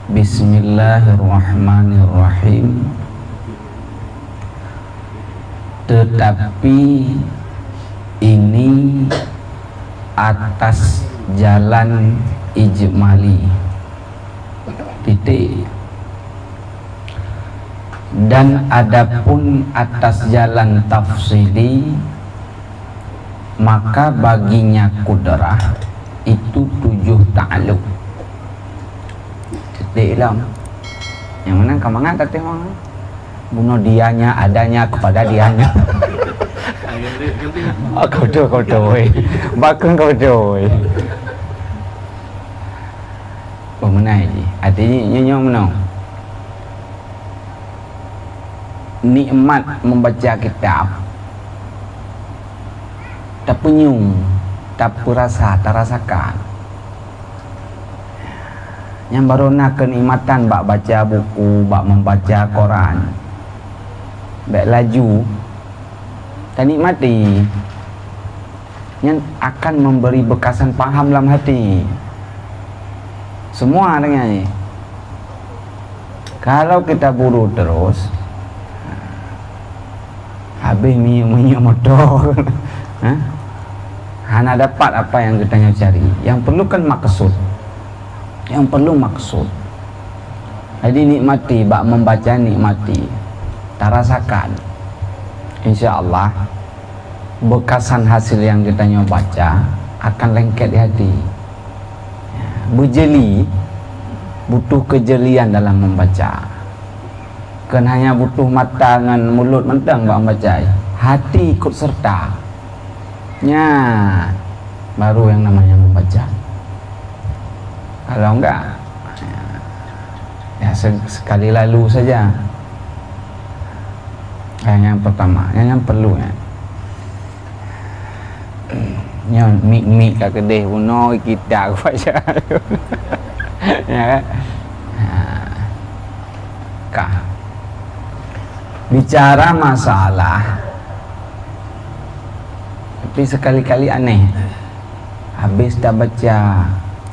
Bismillahirrahmanirrahim. Tetapi ini atas jalan ijmali titik, dan adapun atas jalan tafsili maka baginya kudrah itu 7 ta'alluq. Titik lah. Yang mana kamangan tadi orang bunuh dianya, adanya, kepada dianya. Kau doi bakun kau doi pemenai je artinya nyonya mana nikmat membaca kitab tak penyung, tak perasa, tak rasakan. Yang baru nak kenikmatan bak baca buku, bak membaca Quran, bak laju tak nikmati, yang akan memberi bekasan faham dalam hati. Semua dengan ni. Kalau kita buru terus, habis minyak motor, hana dapat apa yang kita cari. Yang perlu kan maksud. Yang perlu maksud. Jadi nikmati, bak membaca nikmati, tak rasakan. InsyaAllah bekasan hasil yang kita baca akan lengket di hati. Berjeli, butuh kejelian dalam membaca. Kan hanya butuh mata dengan mulut mentang bak membaca, hati ikut serta. Ya, baru yang namanya membaca. Kalau enggak, ya sekali lalu saja. Yang pertama, yang perlu ya. Yang mik kat kedai puno kita baca. Ya kan? Kah. Bicara masalah tapi sekali-kali aneh. Habis dah baca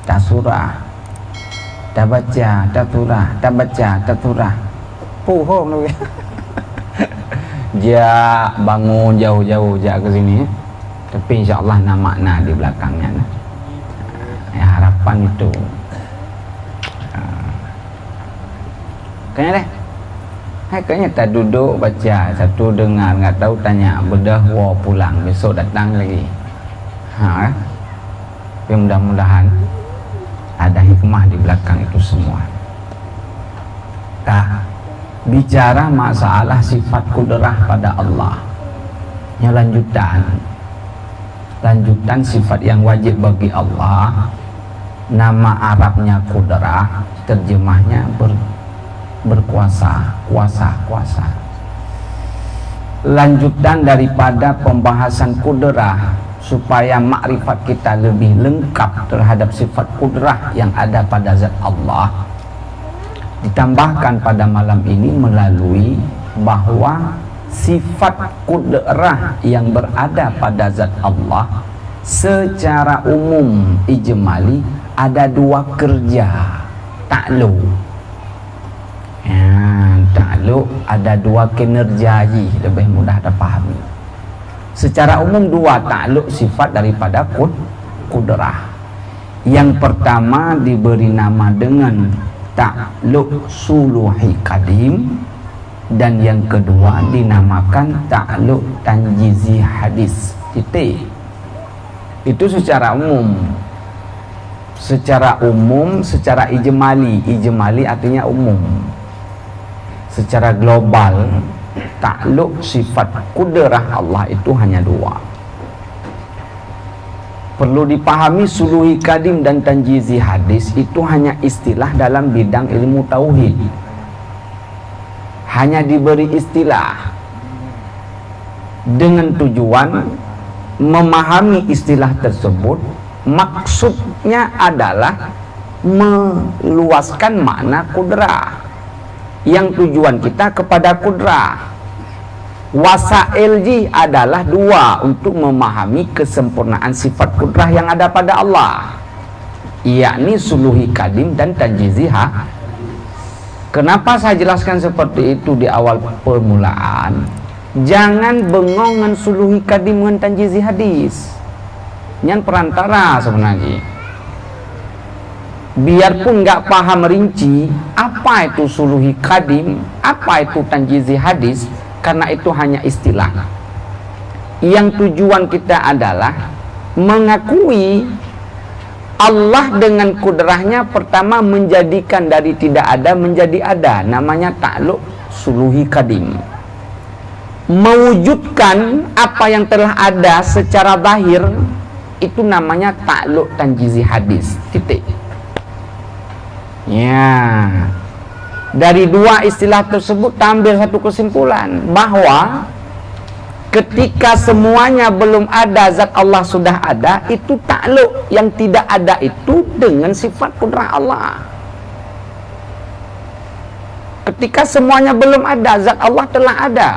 tak surah, dah baca tak surah, dah baca tak surah. Puhong tu. Dia bangun jauh-jauh je ke sini, tapi insyaAllah nak makna di belakangnya. Ya, harapan itu kayaknya deh. Kayaknya tak duduk baca, satu dengar, nggak tahu tanya, bedah war pulang, besok datang lagi. Tapi mudah-mudahan ada hikmah di belakang itu semua. Bicara masalah sifat kudrah pada Allah, yang lanjutan sifat yang wajib bagi Allah. Nama Arabnya kudrah, terjemahnya berkuasa, kuasa. Lanjutan daripada pembahasan kudrah, supaya makrifat kita lebih lengkap terhadap sifat kudrah yang ada pada zat Allah, ditambahkan pada malam ini melalui bahwa sifat kudrah yang berada pada zat Allah secara umum ijmali ada 2 kerja takluk. Takluk ada 2 kinerja, lebih mudah dipahami. Secara umum 2 takluk sifat daripada kudrah. Yang pertama diberi nama dengan takluk suluhi qadim, dan yang kedua dinamakan takluk tanjizi hadis. Titik. Itu secara umum. Secara umum, secara ijmali artinya umum. Secara global, takluk sifat kudrah Allah itu hanya 2. Perlu dipahami suluhi qadim dan tanjizi hadis itu hanya istilah dalam bidang ilmu tauhid. Hanya diberi istilah dengan tujuan memahami istilah tersebut, maksudnya adalah meluaskan makna kudrah. Yang tujuan kita kepada kudrah. Wasail adalah 2 untuk memahami kesempurnaan sifat kudrah yang ada pada Allah, yakni suluhi qadim dan tanjizi Kenapa saya jelaskan seperti itu di awal permulaan? Jangan bengongan suluhi kadim dengan tanjizi hadis. Yang perantara sebenarnya. Biarpun nggak paham rinci apa itu suluhi kadim, apa itu tanjizi hadis, karena itu hanya istilah. Yang tujuan kita adalah mengakui Allah dengan kudrahnya pertama menjadikan dari tidak ada menjadi ada, namanya takluk suluhi kadim. Mewujudkan apa yang telah ada secara zahir, itu namanya takluk tanjizi hadis. Titik. Ya, dari dua istilah tersebut ambil satu kesimpulan bahwa ketika semuanya belum ada, zat Allah sudah ada, itu takluk. Yang tidak ada itu dengan sifat kudrah Allah. Ketika semuanya belum ada, zat Allah telah ada.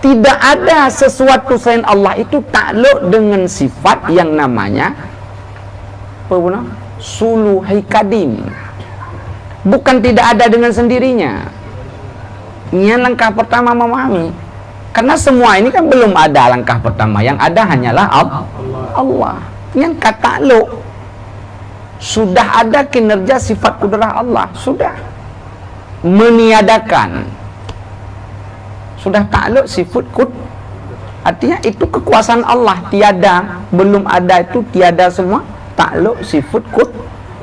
Tidak ada sesuatu selain Allah, itu takluk dengan sifat yang namanya apa guna? Suluhi kadim. Bukan tidak ada dengan sendirinya. Ini langkah pertama memahami. Karena semua ini kan belum ada langkah pertama. Yang ada hanyalah Allah. Yang kata lo sudah ada kinerja sifat kudrah Allah. Sudah meniadakan. Sudah takluk sifat artinya itu kekuasaan Allah. Tiada, belum ada itu tiada semua. Takluk sifat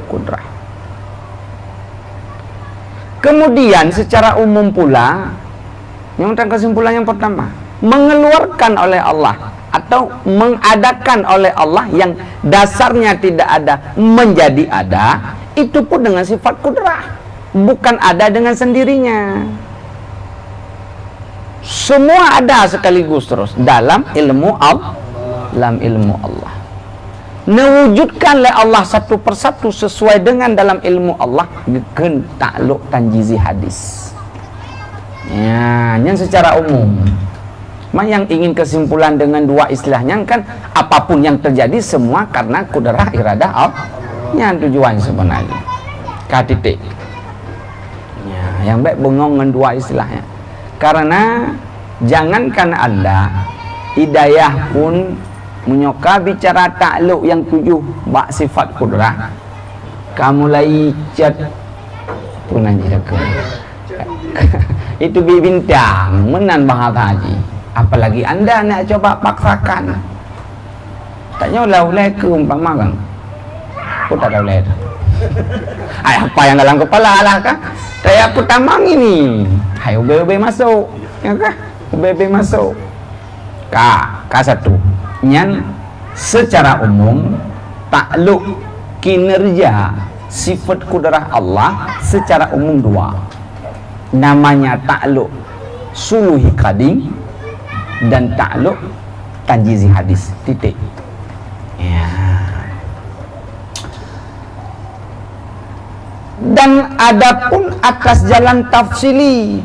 kudrah. Kemudian secara umum pula, yang kesimpulan yang pertama, mengeluarkan oleh Allah atau mengadakan oleh Allah yang dasarnya tidak ada menjadi ada, itu pun dengan sifat kudrah, bukan ada dengan sendirinya. Semua ada sekaligus terus dalam ilmu Allah, mewujudkan oleh Allah satu persatu sesuai dengan dalam ilmu Allah dengan takluk tanjizi hadis. Ya, yang secara umum. Yang ingin kesimpulan dengan dua istilahnya kan apapun yang terjadi semua karena kudrah iradah Allah. Yang tujuan sebenarnya. Titik. Ya, yang baik bengong dengan dua istilahnya. Karena jangankan Anda hidayah pun menyoka bicara takluk yang tujuh bak sifat kudrah, kamu lagi cat punan jaga itu bintang menan bahasa haji, apalagi Anda nak coba paksakan. Tanya oleh ke umpama kan aku tak tahu leh apa yang dalam kepala lah kan saya aku tamang ini hayo bebe masuk ya kah bebe masuk K1 yang secara umum takluk kinerja sifat kudrah Allah secara umum dua, namanya takluk suluhi kadim dan takluk tanjizi hadis. Titik. Ya. Dan adapun atas jalan tafsili,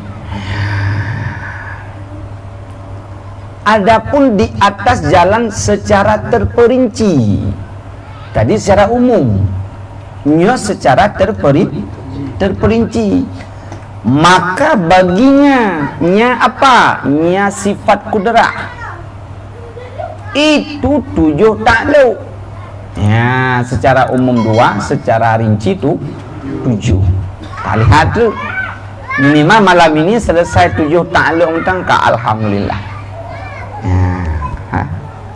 adapun di atas jalan secara terperinci, tadi secara umum, nya secara terperinci, maka baginya nya apa? Nya sifat kudrah. Itu tujuh takluk. Ya, secara umum dua, secara rinci itu tujuh. Tak lihat tu, minimal malam ini selesai tujuh takluk tentang ka alhamdulillah.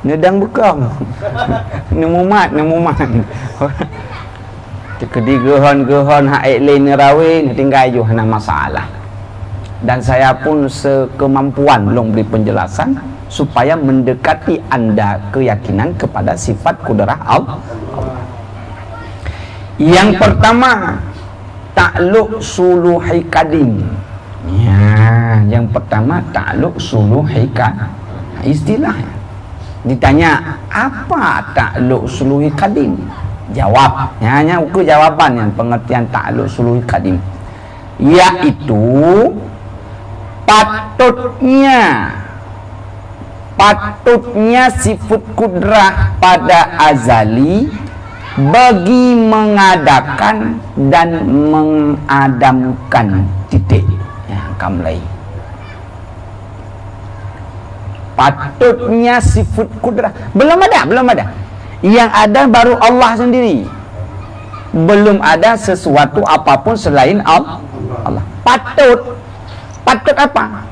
Nedang bekam nemumat kedi gehon haik lain rawe tinggal ju hana masalah. Dan saya pun sekemampuan belum beri penjelasan supaya mendekati Anda keyakinan kepada sifat kudrah Allah. Yang pertama takluk suluhi kadim. Ya, yang pertama takluk suluhi kadim. Istilahnya ditanya apa takluk suluhi kadim, jawab hanya ukur jawaban yang pengertian takluk suluhi kadim, yaitu patutnya sifat kudrah pada azali bagi mengadakan dan mengadamkan. Titik. Ya, kamlai. Patutnya sifat kudrah belum ada. Yang ada baru Allah sendiri. Belum ada sesuatu apapun selain Allah. Patut apa?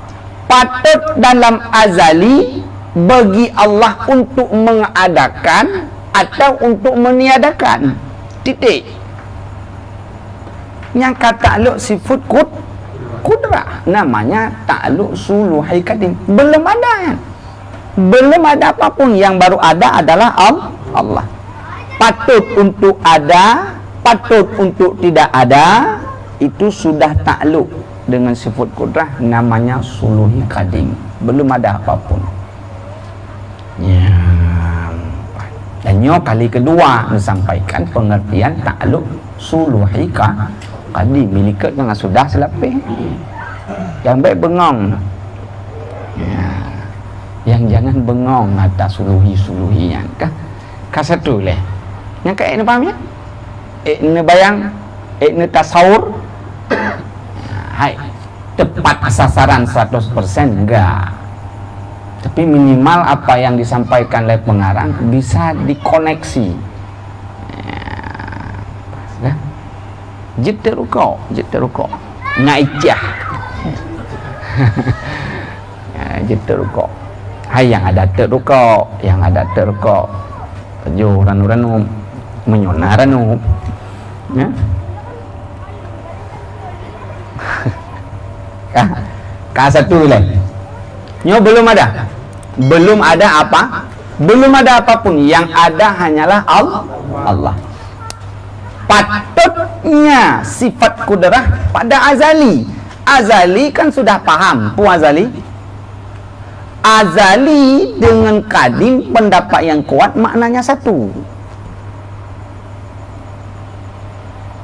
Patut dalam azali bagi Allah untuk mengadakan atau untuk meniadakan. Titik. Yang takluk sifat kudrah namanya takluk suluhi kadim. Belum ada apapun. Yang baru ada adalah Allah. Patut untuk ada, patut untuk tidak ada, itu sudah takluk dengan sifat kudrah namanya suluhi kadim. Belum ada apapun. Ya. Dan kali kedua disampaikan pengertian takluk suluhi kadim. Milikat yang sudah selapih. Yang baik bengong. Ya. Yang jangan bengong atas suluhi-suluhian kah? Satu leh. Yang kayak ini faham ya? Ini bayang, ini tasawur. Hai, tepat sasaran 100% enggak. Tapi minimal apa yang disampaikan oleh pengarang bisa dikoneksi. Ya. Jitteruko. Ngaicah. Jitteruko. Hai yang ada teruko, Tejo ranu menyona ranu. Ya. Satu lah. Belum ada apa? Belum ada apapun. Yang ada hanyalah Allah. Patutnya sifat kudrah pada azali. Azali kan sudah paham. Azali dengan kadim pendapat yang kuat maknanya satu.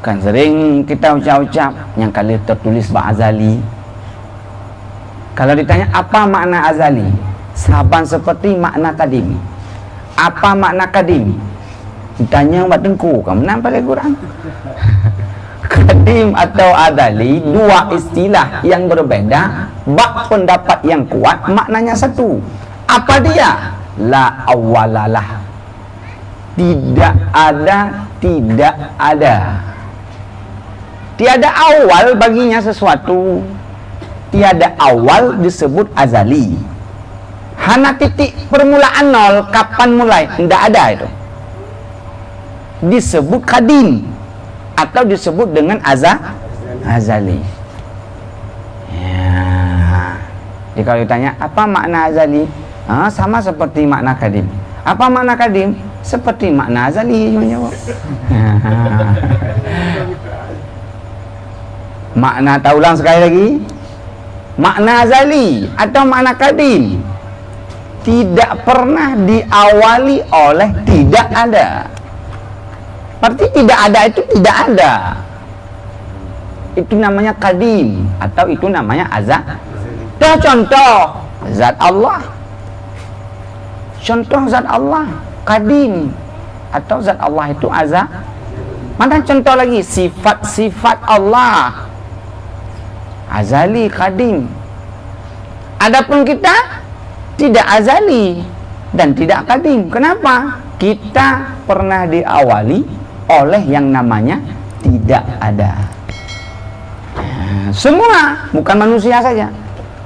Kan sering kita ucap-ucap yang kali tertulis azali. Kalau ditanya apa makna azali, saban seperti makna kadim. Apa makna kadim? Ditanya buat tengku, kamu nampak lagi kurang. Kadim atau azali dua istilah yang berbeda, bak pendapat yang kuat maknanya satu. Apa dia? La awalalah. Tidak ada. Tiada awal baginya sesuatu. Tiada awal disebut azali. Hana titik permulaan nol, kapan mulai? Tidak ada itu. Disebut kadim atau disebut dengan azali. Ya. Jadi kalau ditanya apa makna azali? Sama seperti makna kadim. Apa makna kadim? Seperti makna azali. Makna tak ulang sekali lagi. Makna azali atau makna kadim tidak pernah diawali oleh tidak ada. Berarti tidak ada itu tidak ada. Itu namanya kadim atau itu namanya contoh zat Allah. Contoh zat Allah kadim atau zat Allah itu Mana contoh lagi sifat-sifat Allah azali, kadim. Adapun kita tidak azali dan tidak kadim. Kenapa? Kita pernah diawali oleh yang namanya tidak ada. Semua, bukan manusia saja.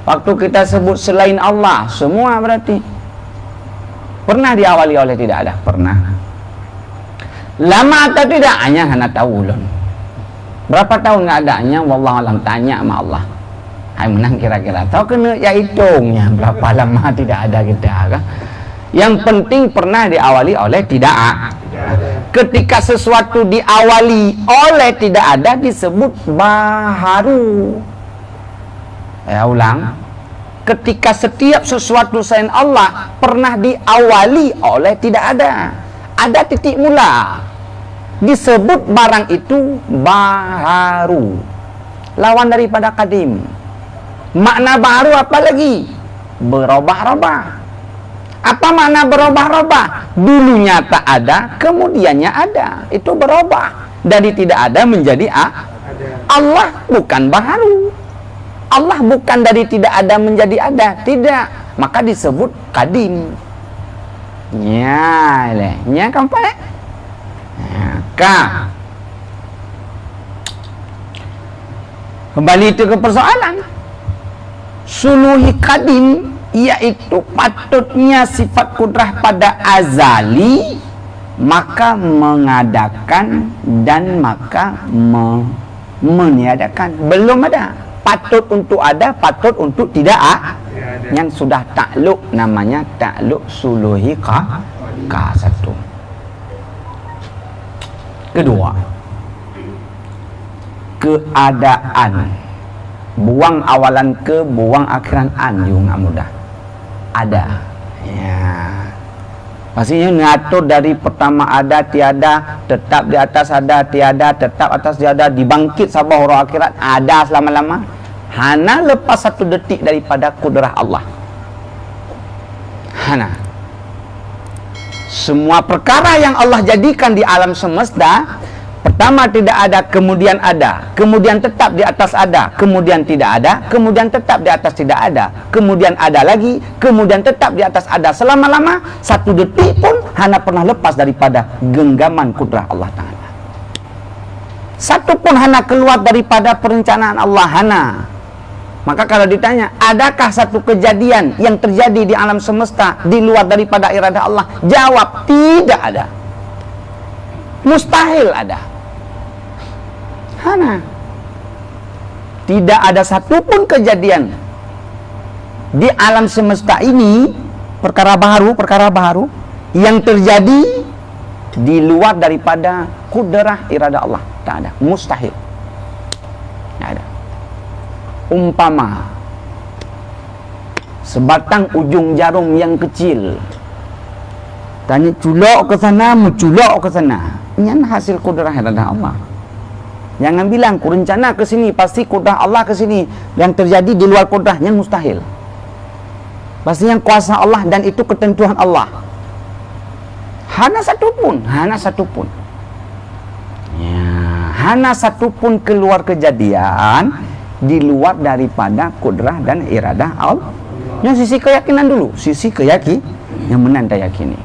Waktu kita sebut selain Allah, semua berarti pernah diawali oleh tidak ada. Pernah. Lama atau tidak? Hanya tahu ulun. Berapa tahun nggak adanya? Wallahualam, tanya sama Allah. Hai menang kira-kira. Tahu kena ya hitungnya berapa lama tidak ada kita kan? Yang penting pernah diawali oleh tidak ada. Ketika sesuatu diawali oleh tidak ada disebut baharu. Ya ulang. Ketika setiap sesuatu selain Allah pernah diawali oleh tidak ada. Ada titik mula. Disebut barang itu baharu, lawan daripada kadim. Makna baru apa lagi? Berubah-ubah. Apa makna berubah-ubah? Dulunya tak ada, kemudiannya ada. Itu berubah. Dari tidak ada menjadi Allah bukan baru. Allah bukan dari tidak ada menjadi ada. Tidak. Maka disebut kadim. Nya le. Nya kampai. Ka. Kembali itu ke persoalan. Suluhi kadim, yaitu patutnya sifat kudrah pada azali, maka mengadakan dan maka meniadakan. Belum ada. Patut untuk ada, patut untuk tidak yang sudah takluk, namanya takluk suluhi ka satu. Kedua, keadaan. Buang awalan ke, buang akhiran an juga nggak mudah. Ada. Ya. Pastinya ngatur dari pertama ada, tiada, tetap di atas ada, tiada, tetap atas tiada, dibangkit sabah huruf akhirat, ada selama-lama. Hana lepas satu detik daripada kudrah Allah. Hana. Semua perkara yang Allah jadikan di alam semesta, pertama tidak ada, kemudian tetap di atas ada, kemudian tidak ada, kemudian tetap di atas tidak ada, kemudian ada lagi, kemudian tetap di atas ada. Selama-lama satu detik pun hana pernah lepas daripada genggaman kudrah Allah Ta'ala. Satu pun hana keluar daripada perencanaan Allah, hana. Maka kalau ditanya, adakah satu kejadian yang terjadi di alam semesta di luar daripada iradah Allah? Jawab, tidak ada. Mustahil ada. Hana. Tidak ada satupun kejadian di alam semesta ini, perkara baru yang terjadi di luar daripada kudrah iradah Allah. Tak ada. Mustahil. Tak ada. Umpama sebatang ujung jarum yang kecil, tanya culok ke sana, menculok ke sana, ini hasil kudrah iradah Allah. Jangan bilang ku rencana ke sini, pasti kudrah Allah ke sini. Yang terjadi di luar kudrahnya mustahil. Pasti yang kuasa Allah dan itu ketentuan Allah. Hana satu pun. Ya, hana satu pun keluar kejadian di luar daripada kudrah dan iradah Allah. Yang sisi keyakinan dulu, sisi keyakinan yang menanda yakini.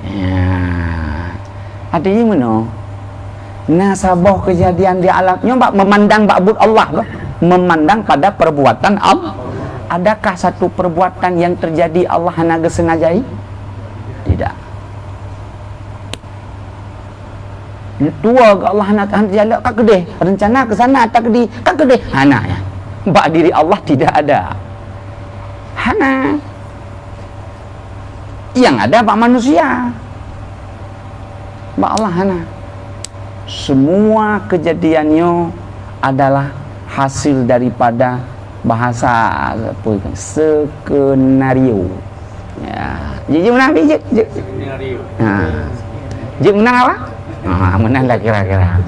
Ya. Artinya mana? Nasabah kejadian di alam, nyoba memandang ba'bud Allah, memandang pada perbuatan Allah. Adakah satu perbuatan yang terjadi Allah hana gesengajai? Tidak. Tua ke Allah hana terjadi, kak kedeh rencana ke sana tak kedeh, kak kedeh hana ya. Bak diri Allah tidak ada. Hana. Yang ada bak manusia. Bak Allah hana. Semua kejadiannya adalah hasil daripada bahasa apa itu? Skenario. Ya. Jadi menang je. Skenario. Ha. Je menang apa? Menang dah kira-kira.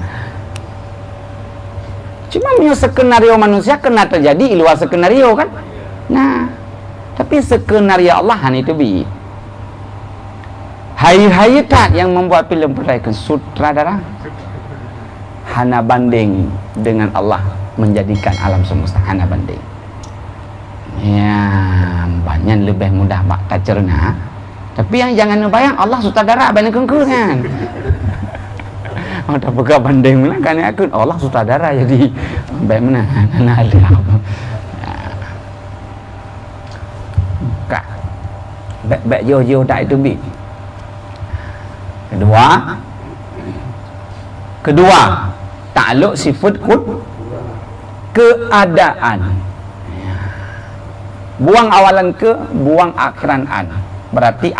Cuma punya skenario manusia kena terjadi di luar skenario kan. Nah, tapi skenario Allah hanya itu bi. Hai tak yang membuat filem peraikan sutradara hana banding dengan Allah menjadikan alam semesta, hana banding. Ya, banyak lebih mudah mak tak cerna. Tapi yang jangan bayang Allah sutradara banding kengkur kan. Ada pegang banding mana kan aku Allah sutradara jadi baik mana nak ada kak baik jauh tak itu bi. Kedua takluk sifat keadaan. Buang awalan ke, buang akhiran an. Berarti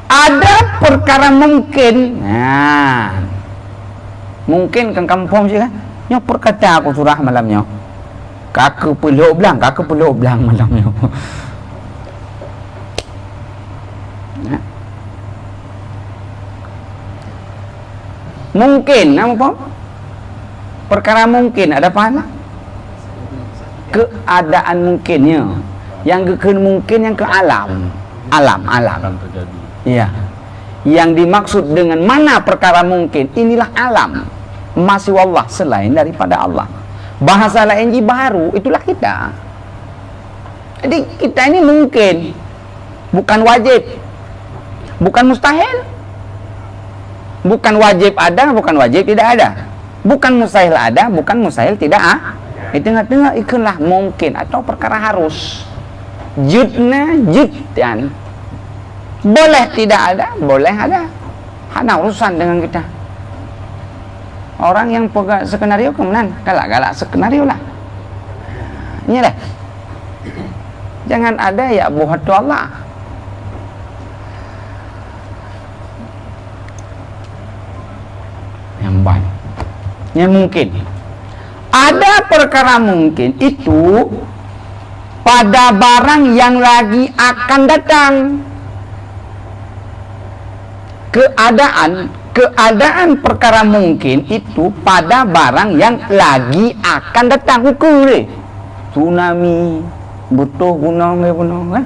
ada perkara mungkin. Nah, mungkin kan kampung sih kan. Nyo perkata aku surah malamnya. Kakak peluk belang malamnya. Nah. Mungkin apa? Perkara mungkin ada apa? Keadaan mungkinnya. Yang ke mungkin, yang ke alam. Alam terjadi. iya. Yang dimaksud dengan mana perkara mungkin, inilah alam. Masih wallah, selain daripada Allah. Bahasa lain baru, itulah kita. Jadi kita ini mungkin, bukan wajib, bukan mustahil. Bukan wajib ada, bukan wajib tidak ada. Bukan mustahil ada, bukan mustahil tidak di tengah-tengah ikanlah mungkin atau perkara harus. Judna juddan. Boleh tidak ada, boleh ada. Hana urusan dengan kita. Orang yang pegang skenario kemudian galak-galak skenario lah. Ini dah. Jangan ada ya buat Allah. Yang baik. Yang mungkin. Ada perkara mungkin itu pada barang yang lagi akan datang. Keadaan perkara mungkin itu pada barang yang lagi akan datang. Ukur deh. Tsunami, butuh gunung kan?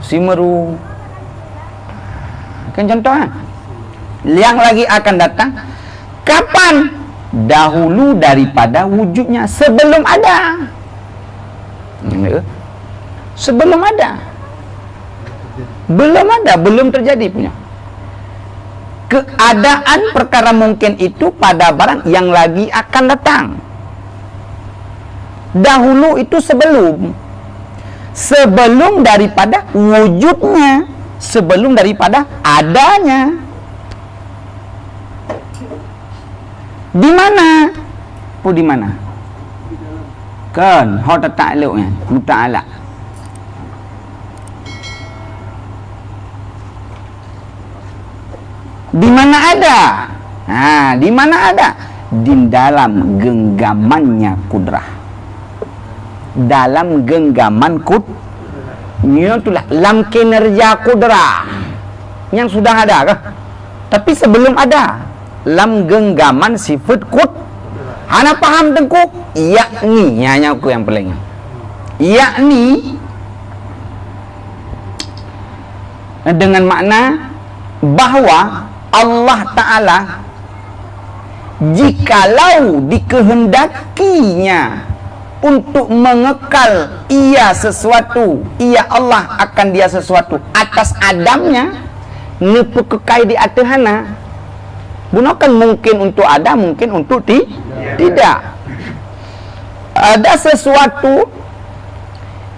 Simeru. Kan contoh kan? Yang lagi akan datang kapan? Dahulu daripada wujudnya, sebelum ada. Sebelum ada. Belum terjadi punya. Keadaan perkara mungkin itu pada barang yang lagi akan datang. Dahulu itu sebelum daripada wujudnya, sebelum daripada adanya. Di mana? Di mana? Kan, hot ta'alluqnya, muta'ala. Di mana ada? Nah, di mana ada? Di dalam genggamannya kudrah. Dalam genggaman itulah lam kinerja kudrah yang sudah ada kah? Tapi sebelum ada lam genggaman sifat Hana paham tengku? Yakni, hanya aku yang paling. Yakni dengan makna bahwa Allah Ta'ala jikalau dikehendakinya untuk mengekal ia sesuatu, ia Allah akan dia sesuatu atas adamnya, nepu kekai di atehana. Gunakan mungkin untuk ada, mungkin untuk tidak. Ada sesuatu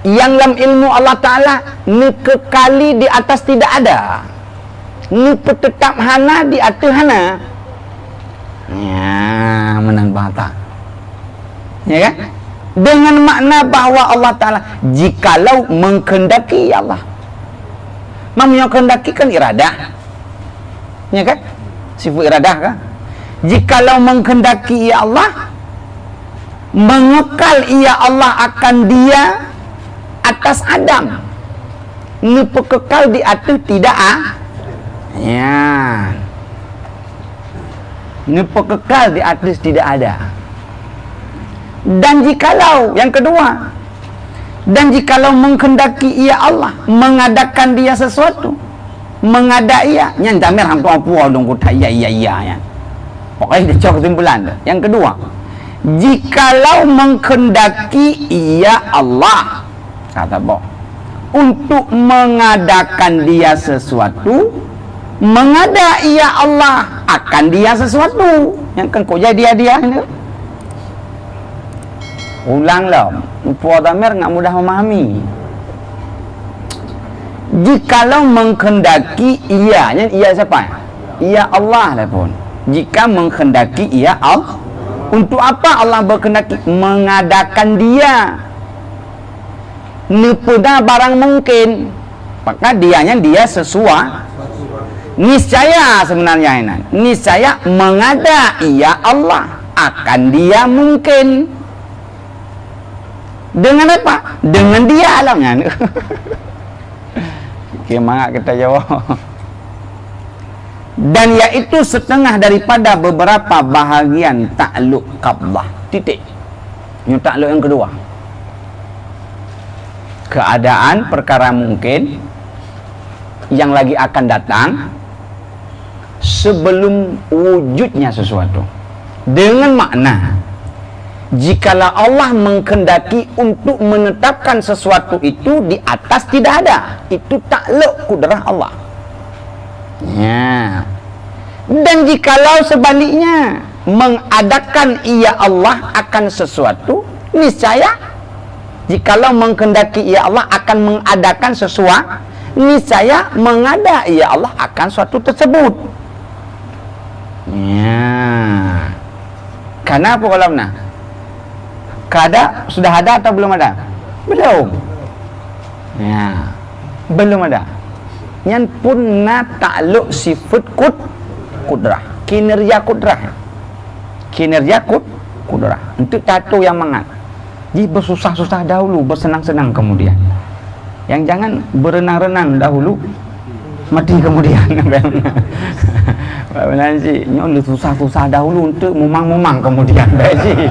yang dalam ilmu Allah Ta'ala nekekali di atas tidak ada, nepu tetap hana di atehana. Ya, menang bahata. Ya kan? Dengan makna bahwa Allah Ta'ala jikalau menghendaki Allah, yang kehendaki kan iradah, ya kan? Sifat iradah kan? Jikalau menghendaki ya Allah, mengekal ia Allah akan dia atas Adam, nepu kekal di atas tidak ya, nepu kekal di atas tidak ada. Dan jikalau yang kedua, dan jikalau menghendaki ia Allah mengadakan dia sesuatu, mengadai ia nyantamir hamtu apa dong kota iya ya. Pokoknya dia cok kesimpulan. Yang kedua, jikalau menghendaki ia Allah, kata boh, untuk mengadakan dia sesuatu, mengadai ia Allah akan dia sesuatu. Yang kan kau jadi dia ini. Ulang lah, Puan Damir nggak mudah memahami. Jikalau menghendaki ia siapa? Ia Allah lah pun. Jika menghendaki ia Allah, untuk apa Allah berkehendaki mengadakan dia? Nepeda barang mungkin, maka dianya dia sesuatu. Niscaya sebenarnya ini, niscaya mengada ia Allah akan dia mungkin. Dengan apa? Dengan dia alamnya. Gimana kita jawab? Dan yaitu setengah daripada beberapa bahagian takluk qabdah. Titik. Ini takluk yang kedua. keadaan perkara mungkin yang lagi akan datang sebelum wujudnya sesuatu, dengan makna jikalau Allah menghendaki untuk menetapkan sesuatu itu di atas tidak ada, itu takluk kudrah Allah ya. Dan jikalau sebaliknya mengadakan ia Allah akan sesuatu, niscaya jikalau menghendaki ia Allah akan mengadakan sesuatu, niscaya mengada ia Allah akan suatu tersebut ya. Karena apa kalau nah? Kada sudah ada atau belum ada? Belum. Ya, belum ada. Yang pun na takluk sifat kudrah, kinerja kudrah, kudrah. Untuk tato yang mangat. Jadi bersusah-susah dahulu, bersenang-senang kemudian. Yang jangan berenang-renang dahulu, mati kemudian. Benar sih. Nyol susah-susah dahulu untuk mumang-mumang kemudian. Baik sih.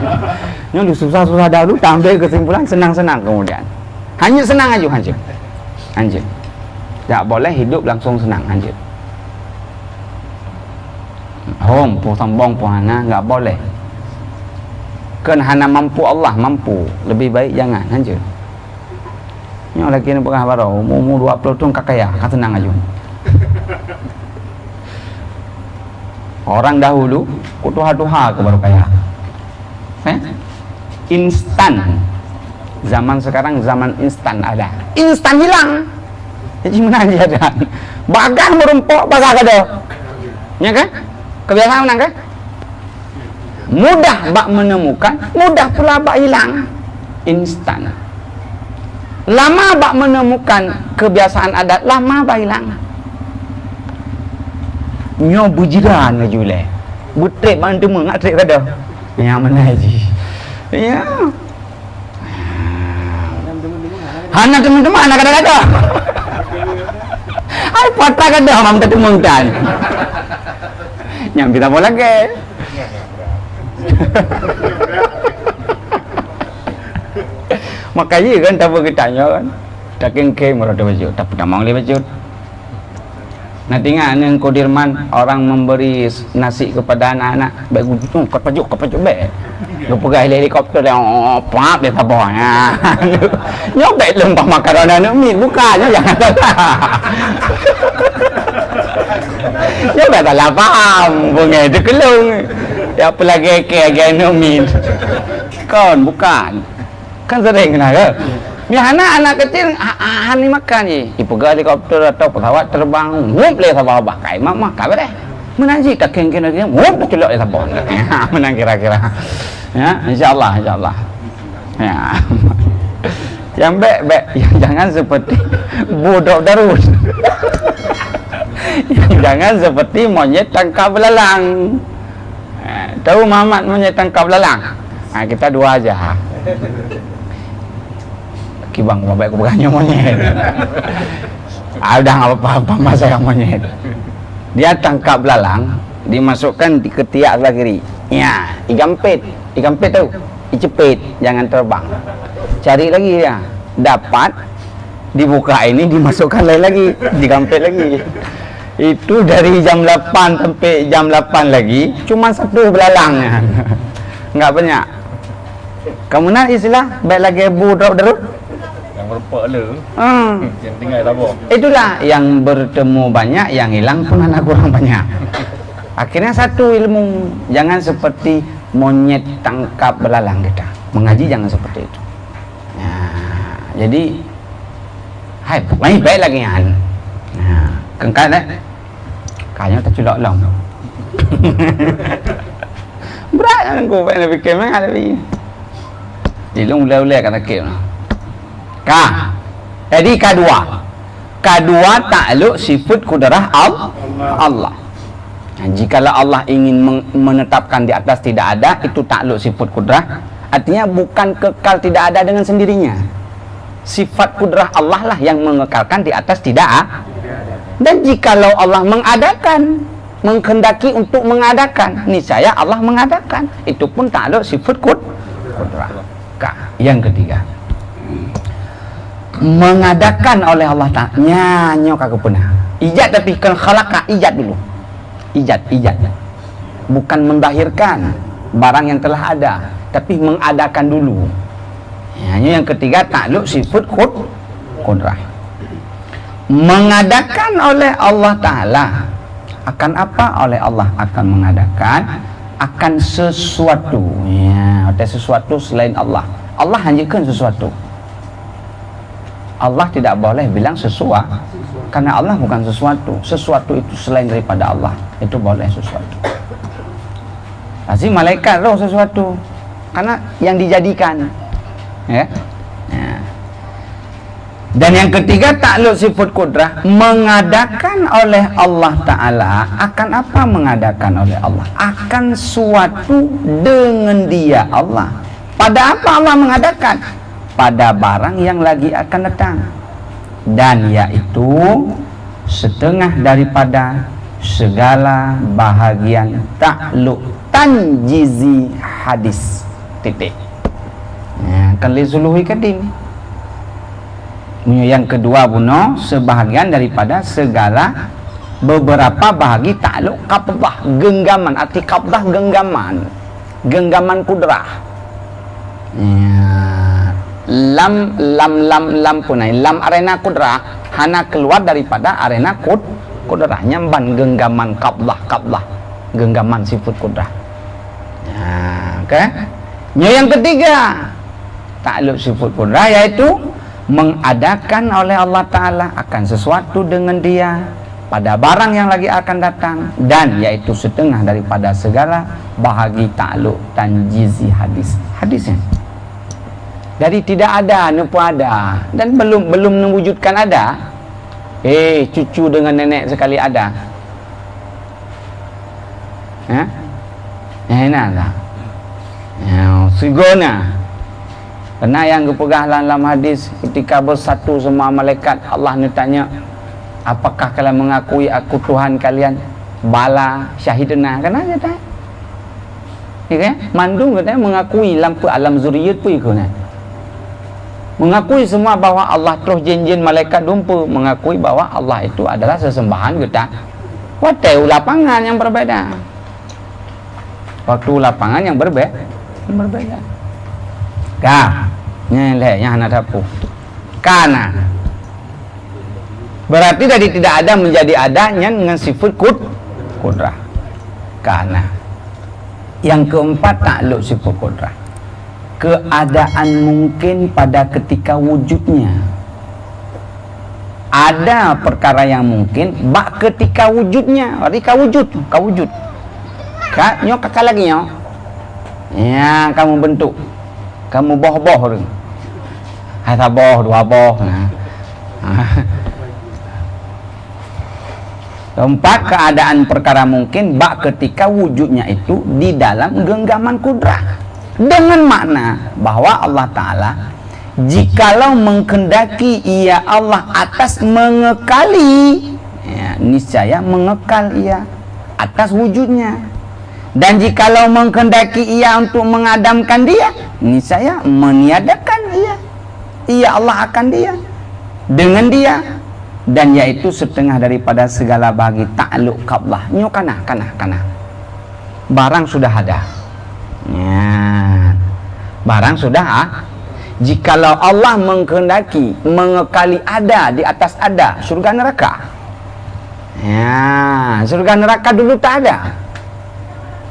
Yang susah-susah dahulu, ambil kesimpulan senang-senang kemudian. Hanya senang aja, hanya. Tak boleh hidup langsung senang, hanya. Po sombong po hana, enggak boleh. Kan hana mampu Allah, mampu. Lebih baik jangan, hanya. Yang lagi ni bukan baru, umur 20 tahun kakaya, kata senang aja. Orang dahulu, kutuha-tuha ke baru kaya. Instan. Zaman sekarang zaman instan ada. Instan hilang. Jadi mana dia ada? Bagang merumpok bagang ada. Ya kan? Kebiasaan menang kan? Mudah bak menemukan, mudah pula bak hilang. Instan. Lama bak menemukan kebiasaan adat, lama bak hilang. Nyo bujiran ngajule. Butrek bang temu ngak trek kada. Yang mana ji? Ya. Hana teman-teman anak kata-kata. Ai patah kada mam ketemu kan. Yang kita boleh ke. Makanya kan tak boleh tanya kan. Tak kengke merada baju, tak pernah mau baju. Nanti yang Kodirman orang memberi nasi kepada anak-anak, baik ujung kepajuk baik. Lu pegang helikopter yang pap dia tabahnya. Nyok baik lempah makanan anak min bukanya jangan salah. Nyok baik salah paham, bunga itu kelung. Ya pelagi ke anak min. Kon bukan. Kan sering kena ke? Ni anak kecil hani makan je. Dipegang helikopter atau pesawat terbang, ngup le sabah bakai mak kabe deh. Menanji tak kengken lagi, ngup celok le sabah. Menang kira-kira. Ya, insyaallah. Ya. Yang baik, yang jangan seperti budak darus. Yang jangan seperti monyet tangkap belalang. Tahu Muhammad monyet tangkap belalang? Kita dua aja. Kibang bapak aku bukannya monyet. Udah nggak apa-apa masa yang monyet. Dia tangkap belalang, dimasukkan di ketiak sebelah kiri. Ya, igampit tahu, dicepit, jangan terbang. Cari lagi dia, dapat, dibuka ini, dimasukkan lain lagi, digampit lagi. Itu dari jam 8 sampai jam 8 lagi, cuma satu belalangnya, nggak banyak. Kemudian istilah baik lagi budak darut. Merupak le. Yang tinggal tabur. Itulah yang bertemu banyak, yang hilang pun anak kurang banyak. Akhirnya satu ilmu, jangan seperti monyet tangkap belalang kita. Mengaji jangan seperti itu. Nah, jadi hai baik lagi kan. Nah, kengkan kayaknya terculok long. Berat aku nak fikir mana lebih. Dilung ule-ule kata kira. Jadi kedua takluk sifat kudrah Allah. Jikalau Allah ingin menetapkan di atas tidak ada, itu takluk sifat kudrah. Artinya bukan kekal tidak ada dengan sendirinya. Sifat kudrah Allah lah yang mengekalkan di atas tidak ada. Dan jikalau Allah mengadakan, menghendaki untuk mengadakan, niscaya Allah mengadakan. Itu pun takluk sifat kudrah. Yang ketiga, mengadakan oleh Allah Ta'ala. Nyanyo kagak pernah. Ijad tapi kan khalaqa, ijad dulu. Ijad. Bukan mendahirkan barang yang telah ada, tapi mengadakan dulu. Yang ketiga takluk sifat qudrah. Mengadakan oleh Allah Ta'ala. Akan apa? Oleh Allah akan mengadakan akan sesuatu. Ya, ada sesuatu selain Allah. Allah hanyakan sesuatu. Allah tidak boleh bilang sesuatu, karena Allah bukan sesuatu. Sesuatu itu selain daripada Allah, itu boleh sesuatu. Pasti malaikat roh sesuatu, karena yang dijadikan, ya. Dan yang ketiga takluk sifat qudrah, mengadakan oleh Allah Ta'ala. Akan apa mengadakan oleh Allah? Akan suatu dengan dia Allah. Pada apa Allah mengadakan? Pada barang yang lagi akan datang, dan yaitu setengah daripada segala bahagian takluk tanjizi hadis titik. Kan lisuluhi kadim. Yang kedua buno, sebahagian daripada segala beberapa bahagi takluk qabdah, genggaman. Arti qabdah genggaman kudrah. Lam punai lam arena kudrah, hana keluar daripada arena kudrah, nyamban genggaman qabdah, genggaman sifat kudrah. Yang ketiga takluk sifat kudrah, yaitu mengadakan oleh Allah Ta'ala akan sesuatu dengan dia pada barang yang lagi akan datang, dan yaitu setengah daripada segala bahagi takluk tanjizi hadisnya. Dari tidak ada nupu ada, dan belum mewujudkan ada. Cucu dengan nenek sekali ada. Enak tak? Sigona. Karena yang kepegah dalam hadis, ketika bersatu semua malaikat, Allah tanya, apakah kalian mengakui aku Tuhan kalian? Bala syahidna. Kan aja tak? Ya kan? Mandung katanya mengakui lampu alam zuriyat pun ikut. Mengakui semua bahwa Allah terus jin malaikat dumpu, mengakui bahwa Allah itu adalah sesembahan kita. Waktu lapangan yang berbeda. Waktu lapangan yang berbeda. Nyeleknya anak dapu. Karena berarti dari tidak ada menjadi adanya dengan sifat qudrah. Karena yang keempat takluk sifat qudrah, keadaan mungkin pada ketika wujudnya. Ada perkara yang mungkin bak ketika wujudnya. Berarti kawujud. Nyok kakak lagi nyok. Ya, kamu bentuk. Kamu boh-boh tu. Satu dua boh. Keempat, keadaan perkara mungkin bak ketika wujudnya itu di dalam genggaman kudrah. Dengan makna bahwa Allah Ta'ala jikalau menghendaki ia Allah atas mengekali, niscaya mengekal ia atas wujudnya. Dan jikalau menghendaki ia untuk mengadamkan dia, niscaya meniadakan ia Allah akan dia, dengan dia. Dan yaitu setengah daripada segala bagi takluk qablah. Kana barang sudah ada. Barang sudah jikalau Allah menghendaki mengekali ada di atas ada, surga neraka. Surga neraka dulu tak ada,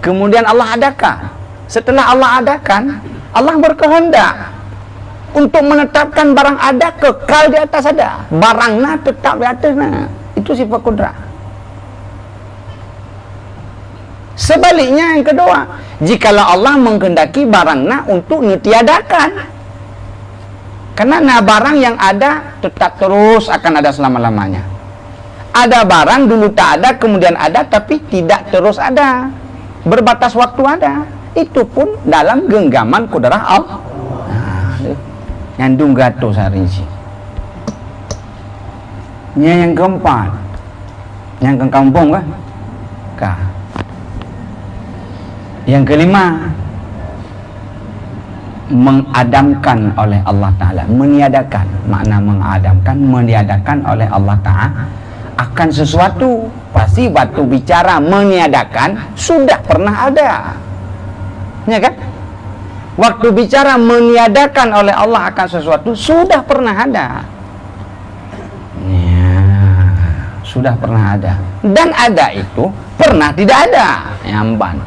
kemudian Allah adakan. Setelah Allah adakan, Allah berkehendak untuk menetapkan barang ada kekal di atas ada, barangnya tetap di atasnya. Itu sifat kudrah. Sebaliknya yang kedua, jikalau Allah menghendaki barangnya untuk ditiadakan, karena barang yang ada tetap terus akan ada selama-lamanya. Ada barang dulu tak ada, kemudian ada, tapi tidak terus ada, berbatas waktu ada. Itu pun dalam genggaman kudrah Allah. Nyandung gato sarinci. Yang keempat, yang ke kampung Yang kelima, mengadamkan oleh Allah Ta'ala, meniadakan, makna mengadamkan, meniadakan oleh Allah Ta'ala akan sesuatu. Pasti waktu bicara meniadakan sudah pernah ada, ya kan? Waktu bicara meniadakan oleh Allah akan sesuatu sudah pernah ada, ya, sudah pernah ada. Dan ada itu pernah tidak ada, Yamban.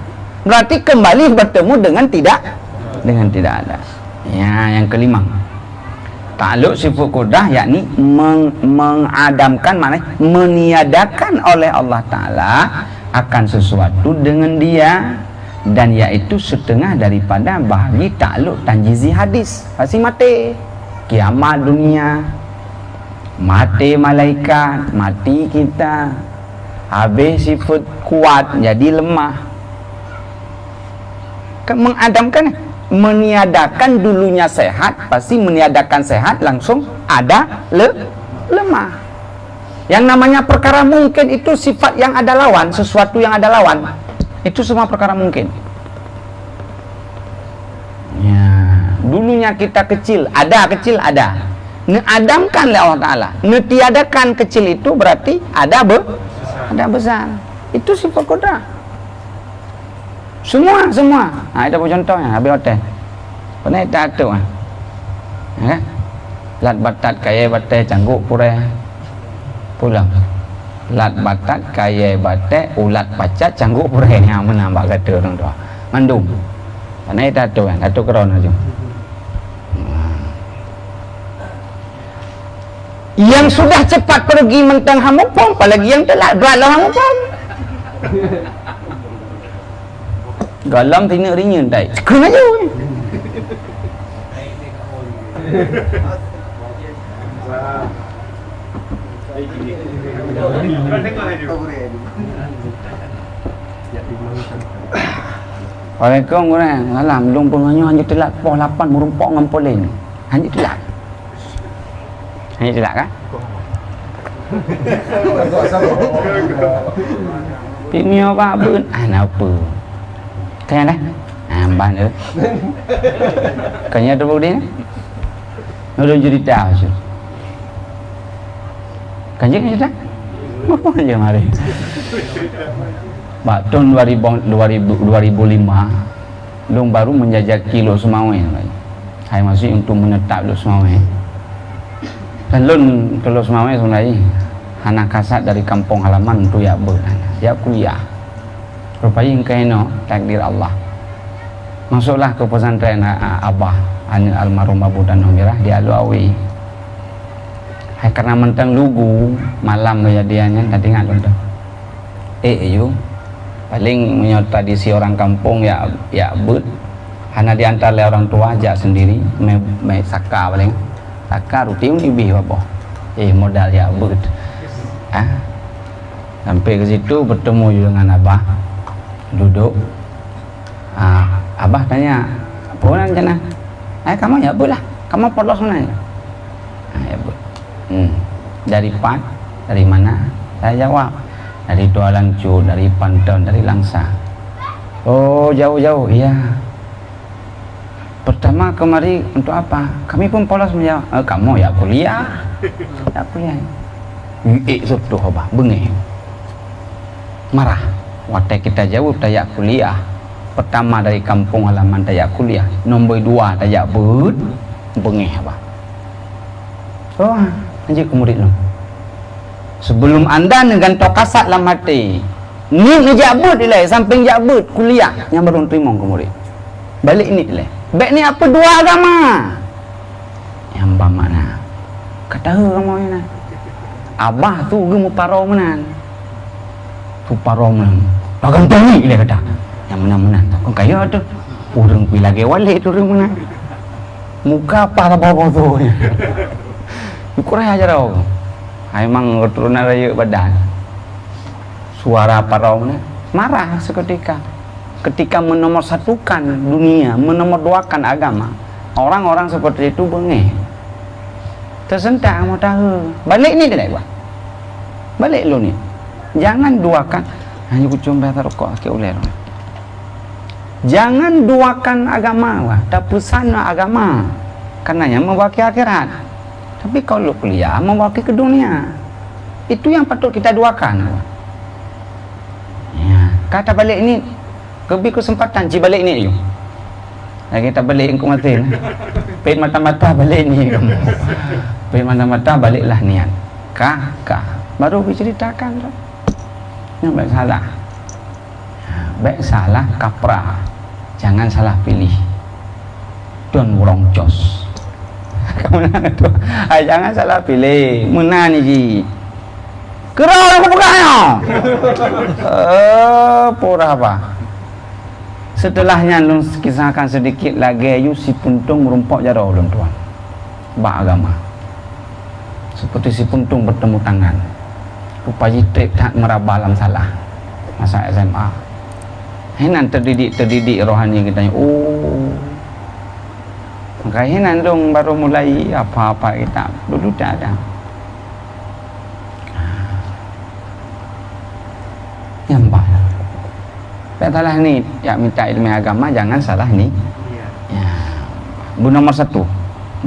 Berarti kembali bertemu dengan tidak ada. Ya, yang kelima, takluk sifat qudrah, yakni mengadamkan, maknanya meniadakan oleh Allah Ta'ala akan sesuatu dengan dia, dan yaitu setengah daripada bahagi takluk tanjizi hadis. Pasti mati kiamat dunia, mati malaikat, mati kita, habis sifat kuat jadi lemah. Mengadamkan, meniadakan dulunya sehat, pasti meniadakan sehat langsung ada lemah. Yang namanya perkara mungkin itu sifat yang ada lawan, sesuatu yang ada lawan, itu semua perkara mungkin. Ya, dulunya kita kecil ada, neadamkan oleh Allah Ta'ala, netiadakan kecil itu berarti ada besar. Itu sifat qudrah. Semua. Nah, itu contohnya habis hotel. Pernah tak ada kan? Ya. Lat batat kaya batai cangguk pure. Pulang. Lat batat kaya batai ulat pacat cangguk pure. Yang menambah kata orang tua. Mandum. Pernah tak ada kan? Satu kerana je. Yang sudah cepat pergi mentang hamupom, apalagi yang telah galau hamupom. Galang tina ringin tak? Kena aja. Waalaikumsalam kurang. Alam belum pernahnya hanya telat poh 8 merumpok dengan polen. Hanya telat. Hanya telat kan? Pimio apa bun? Apa? Kaya dah. Ban nữa. Kayaknya tu dia. Udah jadi tahu. Kayaknya kita. Apa aja mari. Tahun 2005 dong baru menjajah kilo Semawe. Hai masih untuk menetap lo Semawe. Dan lun kalau Semawe sebenarnya anak kasat dari kampung halaman tu ya ya kuliah. Rupanya kena takdir Allah. Masuklah ke pesantren Abah almarhum Abu dan Umirah di Aluawi. Hai karena mentang lugu malam kejadiannya tadi ingat tuh. You paling punya tradisi orang kampung ya but. Hanya diantara orang tua aja sendiri me saka paling. Saka rutin lebih apa. Modal ya but. Sampai ke situ bertemu dengan Abah. Duduk. Abah tanya, apa orang jana? Kamu ya lah, kamu polos mana? Ya bu. Dari mana? Saya jawab, dari Tualancu, dari Panton, dari Langsa. Oh jauh-jauh, iya. Pertama kemari untuk apa? Kami pun polos menjawab. Kamu ya kuliah, ya kuliah. Sudah Abah, bengih, marah. Waktu kita jawab tayak kuliah. Pertama dari kampung halaman tayak kuliah, nombor 2 tayak bud, bengih apa? Oh, anjir ke murid lo. Sebelum anda dengan tokasat lah mati, ni ngejabut dia samping jabut kuliah yang baru terima ke murid. Balik ni dia. Baik ni apa dua agama? Yang mana? Kata kamu ni. Abah tu gemu paro menan. Tu paro menan. Bagang tani dia kata. Yang menang-menang kau kaya tu orang pergi lagi walik tu orang menang muka apa apa tu kurang ajar tau memang keturunan raya badan suara parau ni marah seketika ketika menomorsatukan dunia, menomorduakan agama. Orang-orang seperti itu bengih tersentak mau tahu balik ni dia buat balik lu ni jangan duakan hanya kucing bayar rokok ke ular. Jangan duakan agama, tapi sana agama. Karenanya mewakili akhirat. Tapi kalau kuliah mewakili ke dunia. Itu yang patut kita duakan. Ya, kata balik ini, kebi kesempatan ci balik ni you. Lagi kita balik engkau mati. Pen mata-mata balik ni kamu. Pen mata-mata baliklah niat. Kah. Baru diceritakan tu. Yang baik salah. Baik salah kaprah. Jangan salah pilih. Don't wrong choice. Kamu nak tu? Jangan salah pilih. Mana ni ji? Kerana aku pegangnya. Pura apa? Setelahnya lu kisahkan sedikit lagi. You si puntung merumpok jauh ulun tuan. Bak agama. Seperti si puntung bertemu tangan. Rupanya tak meraba alam salah. Masa SMA. Henan terdidik rohani kita. Oh. Maka henan dong baru mulai apa-apa kita. Dulu tak ada. Yang baik. Tak salah ni, yang minta ilmu agama jangan salah ni. Ya. Bu nomor 1.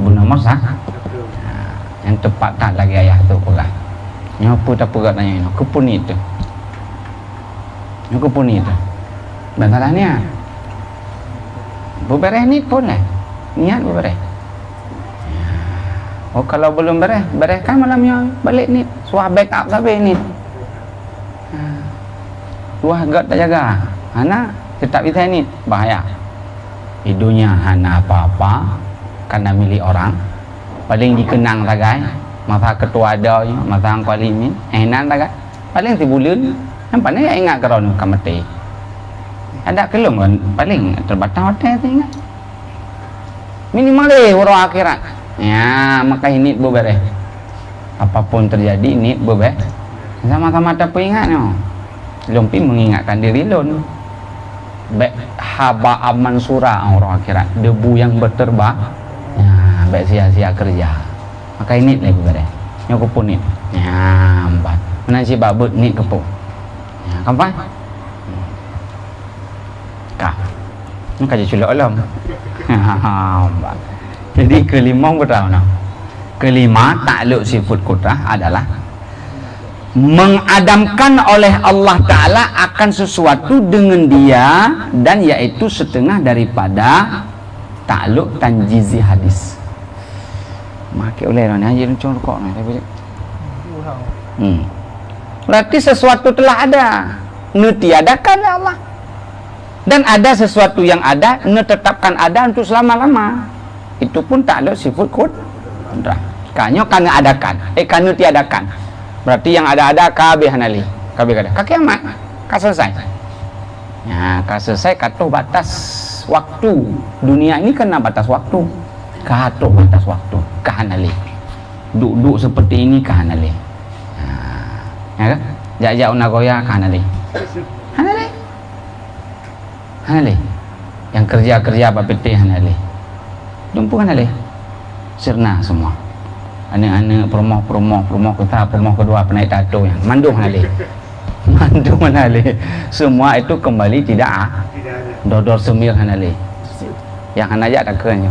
Bu nomor yang tepat tak lagi ayah tu pula. Nyopo tak pegat tanya ini. Kepuni itu. Kepuni itu. Dan salahnya. Berbereh ni pun lah. Niat berbereh. Oh kalau belum bereh kan malamnya balik ni. Suah backup sampai ni. Suah God tak jaga. Hana tetap kita ni bahaya. Hidupnya hana apa-apa karena milik orang. Paling dikenang lagai. Masa ketua ada, masa angkau limin. Enak lagai. Paling 3 bulan. Nampak ni ingat kerana kamati. Ada kelum kan paling terbatas hotel tu ingat. Minimal orang akhirat. Ya, maka ini berberes. Apapun terjadi ini berberes. Sama-sama tak ingat no. Lumpi mengingatkan diri lon. Baik haba aman surah orang akhirat, debu yang berterbang. Ya, baik sia-sia kerja. Maka ini lagi berberes. Yang kupun ni. Ya, empat. Mana si babut ni kepu. Ya, kampai. Kah. Ini kaji culak alam. Jadi kelima berapa nak? Kelima takluk sifat kudrah adalah mengadamkan oleh Allah Ta'ala akan sesuatu dengan dia, dan yaitu setengah daripada takluk tanjizi hadis. Maki oleh orang ni haji congkok ni. Berarti sesuatu telah ada, netiadakan Allah. Dan ada sesuatu yang ada, menetapkan ada untuk selama-lama. Itu pun takluk sifat kudrah. Kanyo kana adakan, kanyo tiadakan. Berarti yang ada kabeh hanali. Kabeh kada. Ka kiamat, ka selesai. Ya, ka selesai katuh batas waktu. Dunia ini kena batas waktu. Katuh batas waktu, ka hanali. Duduk seperti ini ka hanali. Ya kan? Jajak Nagoya ka hanali. Hanali. Yang kerja-kerja BPT hanali. Jumpa hanali. Sirna semua. Anak-anak promoh kita, promoh kedua penaik tato yang mandu hanali. Mandu hanali. Semua itu kembali tidak dodor semir hanali. Yang hanajak tak keranya.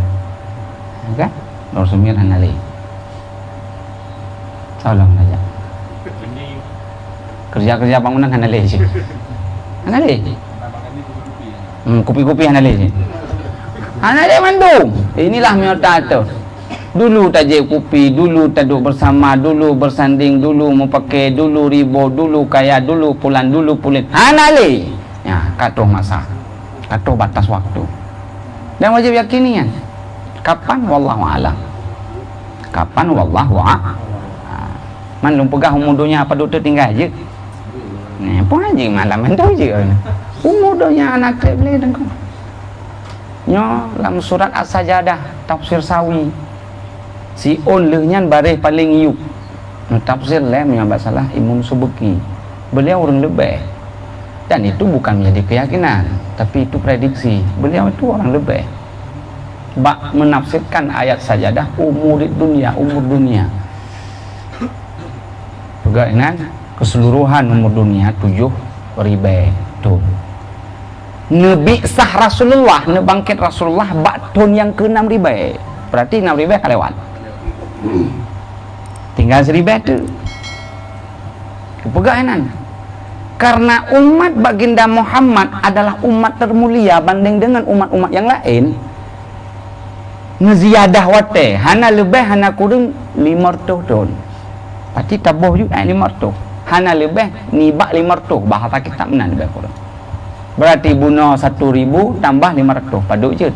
Kan? Dodor semir hanali. Tolong hanajak. Kerja-kerja bangunan hanali sih. Hanali. Kopi-kopi hanali. Hanali mandu. Inilah miota tu. Dulu tajik kopi, dulu taduk bersama, dulu bersanding, dulu memakai, dulu ribo, dulu kaya, dulu pulan, dulu pulit. Hanali. Ya, katuh masa. Katuh batas waktu. Dan wajib yakini kan. Kapan wallahu a'lam. Kapan wallahu a'lam. Man lu pegah umur dunia apa doktor tinggal je. Ni pun aja malam mentu je. Umur dunia anak tak boleh dengkau. Nyo dalam surat As-Sajadah tafsir Sawi. Si on lehnyan bareh paling yuk. No tafsir lem yang salah Imam Subuki. Beliau orang lebih. Dan itu bukan menjadi keyakinan, tapi itu prediksi. Beliau itu orang lebih. Bak menafsirkan ayat Sajadah umur dunia. Juga dengan keseluruhan umur dunia 7 ribu tu. Nabi sah Rasulullah, ne bangkit Rasulullah bak tahun yang ke-6 ribai. Berarti 6 ribai kan lewat. Tinggal 1000 tu. Kepegangan. Karena umat baginda Muhammad adalah umat termulia banding dengan umat-umat yang lain. Ngeziyadah wate, hana lebih hana kurang 500 tahun. Pasti tabuh juga 500. Hana lebih nibak 500, bahasa kitab menan lebih kurang. Berarti bunuh 1000 tambah 500, paduk je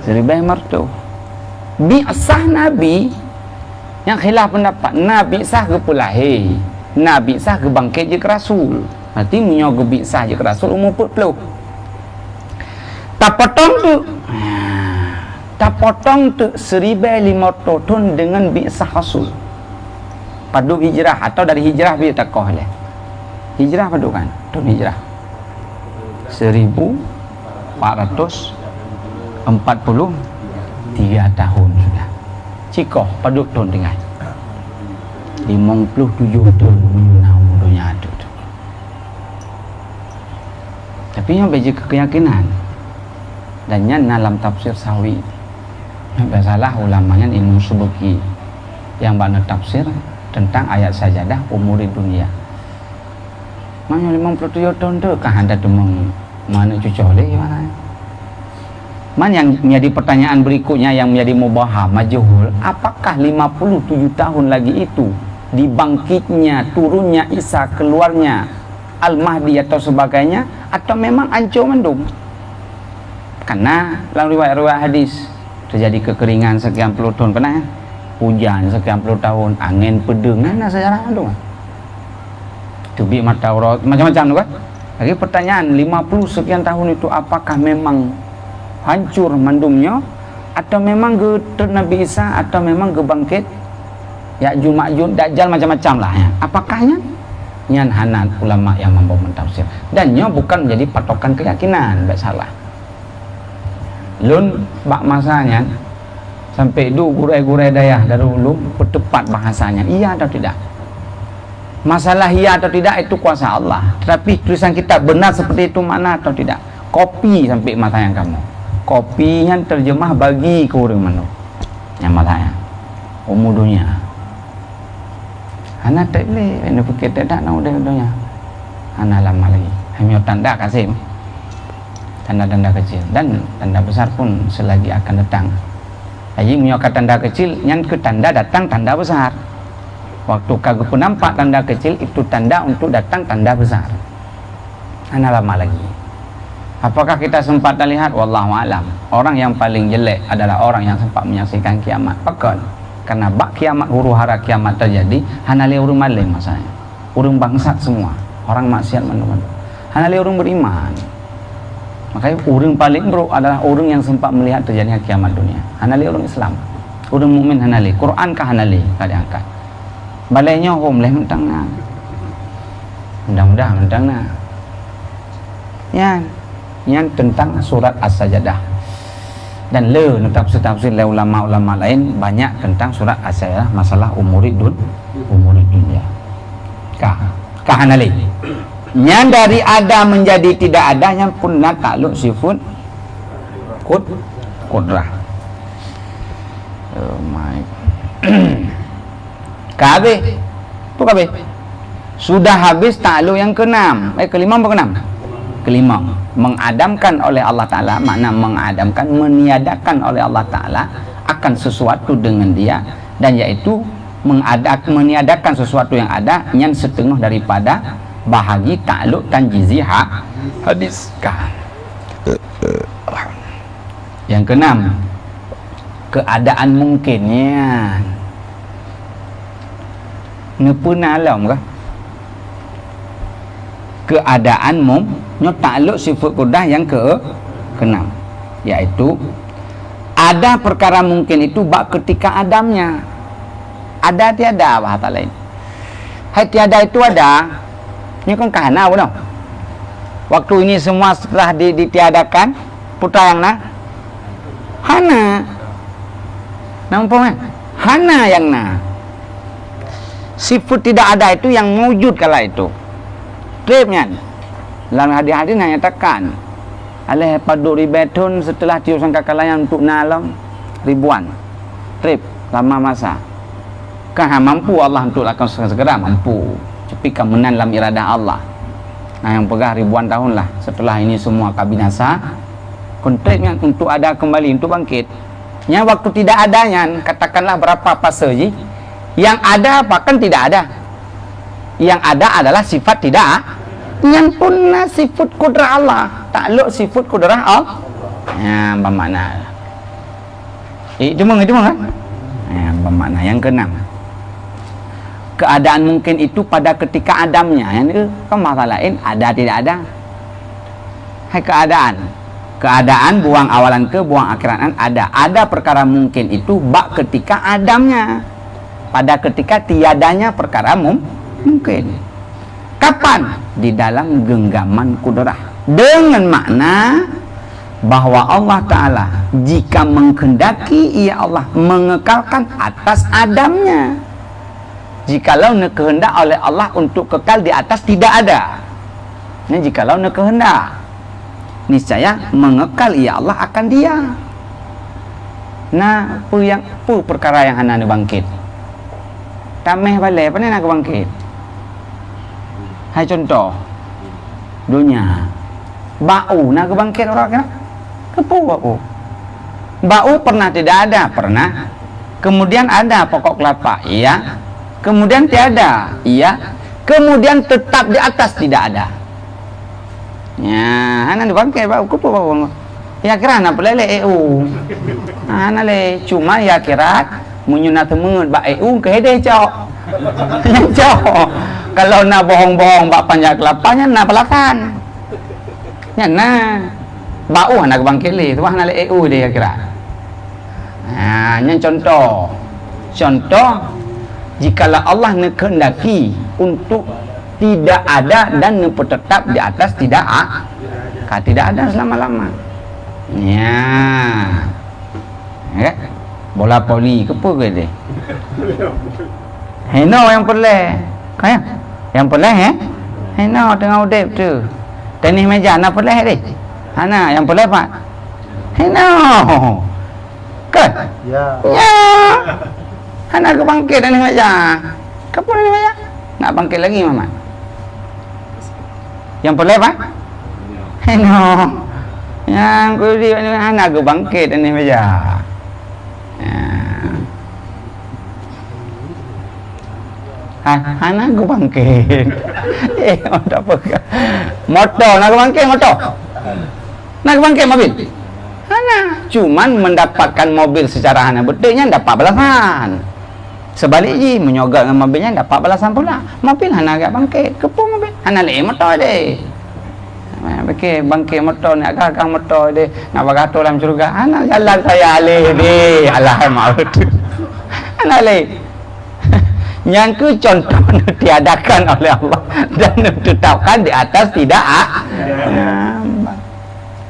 1500. Bi'sah Nabi yang khilaf pendapat, Nabi sah ke pulahir, Nabi sah ke bangkit je ke Rasul. Berarti menyo ke bi'sah je ke Rasul umur 40. Tak potong tu, tak potong tu 1500 tahun dengan bi'sah Rasul. Paduk hijrah atau dari hijrah bila takoh lah. Hijrah paduk kan? Tahun hijrah 1443 tahun sudah. Cikoh paduk tahun dengan 57 tahun dunia tu. Tapi yang bagi keyakinan dan yang dalam tafsir sawi yang biasalah ulamanya ilmu subuki yang banyak tafsir tentang ayat sajadah umuri dunia. Mana 57 tahun tu kah anda demang mana cucole mana? Man yang menjadi pertanyaan berikutnya yang menjadi mubaham majhul, apakah 57 tahun lagi itu dibangkitnya, turunnya Isa, keluarnya Al-Mahdi atau sebagainya, atau memang ancur mendung? Karena dalam riwayat-riwayat hadis terjadi kekeringan sekian puluh tahun, pernah hujan sekian puluh tahun, angin pedengan, sejarah itu kan tubi mata aurat macam-macam tu kan. Lagi pertanyaan 50 sekian tahun itu apakah memang hancur mendumnya, atau memang ke Nabi Isa, atau memang ke bangkit Ya'juj Ma'juj Dajjal, macam-macam lah ya. Apakahnya nyan hanan ulama yang mampu mentafsir, dan nya bukan menjadi patokan keyakinan, baik salah lun bak masanya sampai du gurai-gurai dayah dari dulu bertepat bahasanya iya atau tidak. Masalah iya atau tidak itu kuasa Allah, tetapi tulisan kita benar seperti itu mana atau tidak, kopi sampai mata yang kamu kopinya terjemah bagi ke orang mana yang matanya umur dunia anak tak boleh ini fikir tak nak udah dunia anak lama lagi hanya tanda kasih tanda-tanda kecil dan tanda besar pun selagi akan datang. Jadi menyokat tanda kecil yang ke tanda datang tanda besar. Waktu kagak penampak tanda kecil itu tanda untuk datang tanda besar. Anak lama lagi. Apakah kita sempat lihat? Wallahu alam. Orang yang paling jelek adalah orang yang sempat menyaksikan kiamat. Bukan. Karena bak kiamat, huru hara kiamat terjadi, hanali urung maling masanya. Urung bangsat semua. Orang maksiat mana-mana. Hanali urung beriman. Makanya urung paling buruk adalah urung yang sempat melihat terjadinya kiamat dunia. Hanali urung Islam. Urung mukmin hanali. Quran kah hanali? Kah diangkat. Balainya hom leh mentang na. Mudah-mudahan mentang na. Yang tentang surat As-Sajadah. Dan tafsir-tafsir ulama-ulama lain banyak tentang surat As-Sajadah, masalah umuri dunia. Kah hanali. Yang dari ada menjadi tidak adanya pun takluk sifat kudrah. Oh my. Kabeh. Tu kabeh. Sudah habis takluk yang ke-6. Kelima apa ke-6? Kelima. Mengadamkan oleh Allah Ta'ala. Makna mengadamkan, meniadakan oleh Allah Ta'ala akan sesuatu dengan dia, dan yaitu meniadakan sesuatu yang ada yang setengah daripada bahagi takluk tanjizi hadiskan. Yang ke-6, keadaan mungkinnya ngepuna alam kah? Keadaan takluk sifat kudah yang ke-6, yaitu ada perkara mungkin itu bak ketika adamnya. Ada tiada bahasa lain. Hai tiada itu ada. Ini kan kahana benar. Waktu ini semua setelah ditiadakan, putra yang hana. Nampak kan? Hana yang sifat tidak ada itu yang wujud kala itu. Tripnya dalam hadis-hadis nyatakan alih padu ribetun setelah tiup sangkakalayan untuk nalam ribuan trip lama masa. Kan mampu Allah untuk lakukan segera mampu. Tapi kemenan dalam iradah Allah. Nah, yang pegah ribuan tahun lah setelah ini semua kabinasa. Kontraknya untuk ada kembali untuk bangkit. Yang waktu tidak adanya, katakanlah berapa fase ji? Yang ada bahkan tidak ada. Yang ada adalah sifat tidak. Yang punna sifat kudrah Allah, takluk sifat kudrah Allah. Ya, bermakna. Itu kan? Ya, bermakna yang keenam. Keadaan mungkin itu pada ketika adamnya. Yang itu kan masalah lain, ada tidak ada. Hai keadaan buang awalan ke buang akhiran ada. Ada perkara mungkin itu bak ketika adamnya. Pada ketika tiadanya perkara mungkin. Kapan? Di dalam genggaman kudrah. Dengan makna bahwa Allah Ta'ala jika menghendaki, ia Allah mengekalkan atas adamnya. Jikalau kehendak oleh Allah untuk kekal di atas tidak ada. Ini jikalau kehendak, niscaya mengekal ia Allah akan dia. Nah, perkara yang hana bangkit. Tameh balik, apa nak bangkit? Hai contoh, dunia. Bau nak bangkit orang kena? Kepu bau. Bau pernah tidak ada, pernah. Kemudian ada pokok kelapa, iya. Kemudian tiada, iya. Kemudian tetap di atas tidak ada. Ya, hana dibangkit bau kepu bau. Ya kira nak pelele EU. Hana le cuma ya kira munyuna temengut ba EU ke hede cok. Cok. Kalau nak bohong-bohong bak panjang kelapanya nak pelakan. Ya nah. Bau nak bangkit le, tu hana le EU dia kira. Nah, yang contoh. Jikalau Allah kehendaki untuk tidak ada dan tetap di atas tidak ada selama-lama. Ya. Ya. Bola poli ke apa ke dia? Heno yang boleh. Kaya? Yang boleh Heno tengah udep tu. Tenis meja nak boleh dia? Hana yang boleh Pak? Heno. Ke? Ya. Hana ke bangkit tenis meja. Kapan tenis meja? Nak bangkit lagi Mama? Yang boleh Pak? Heno. Yang kudi hana ke bangkit tenis meja. Hana aku bangkit. Tak apa. Motor nak bangkit motor. Nak bangkit mobil. Hana cuman mendapatkan mobil secara hana betulnya dapat balasan. Sebaliknya menyogak dengan mobilnya dapat balasan pula. Mobil hana agak bangkit. Kepu mobil. Hana le motor dia. Bangkit motor ni agak motor dia. Nak bagato dalam syurga. Hana jalan saya alih dia. Alah maut. Hana le. Yang ke contoh diadakan oleh Allah dan ditetapkan di atas tidak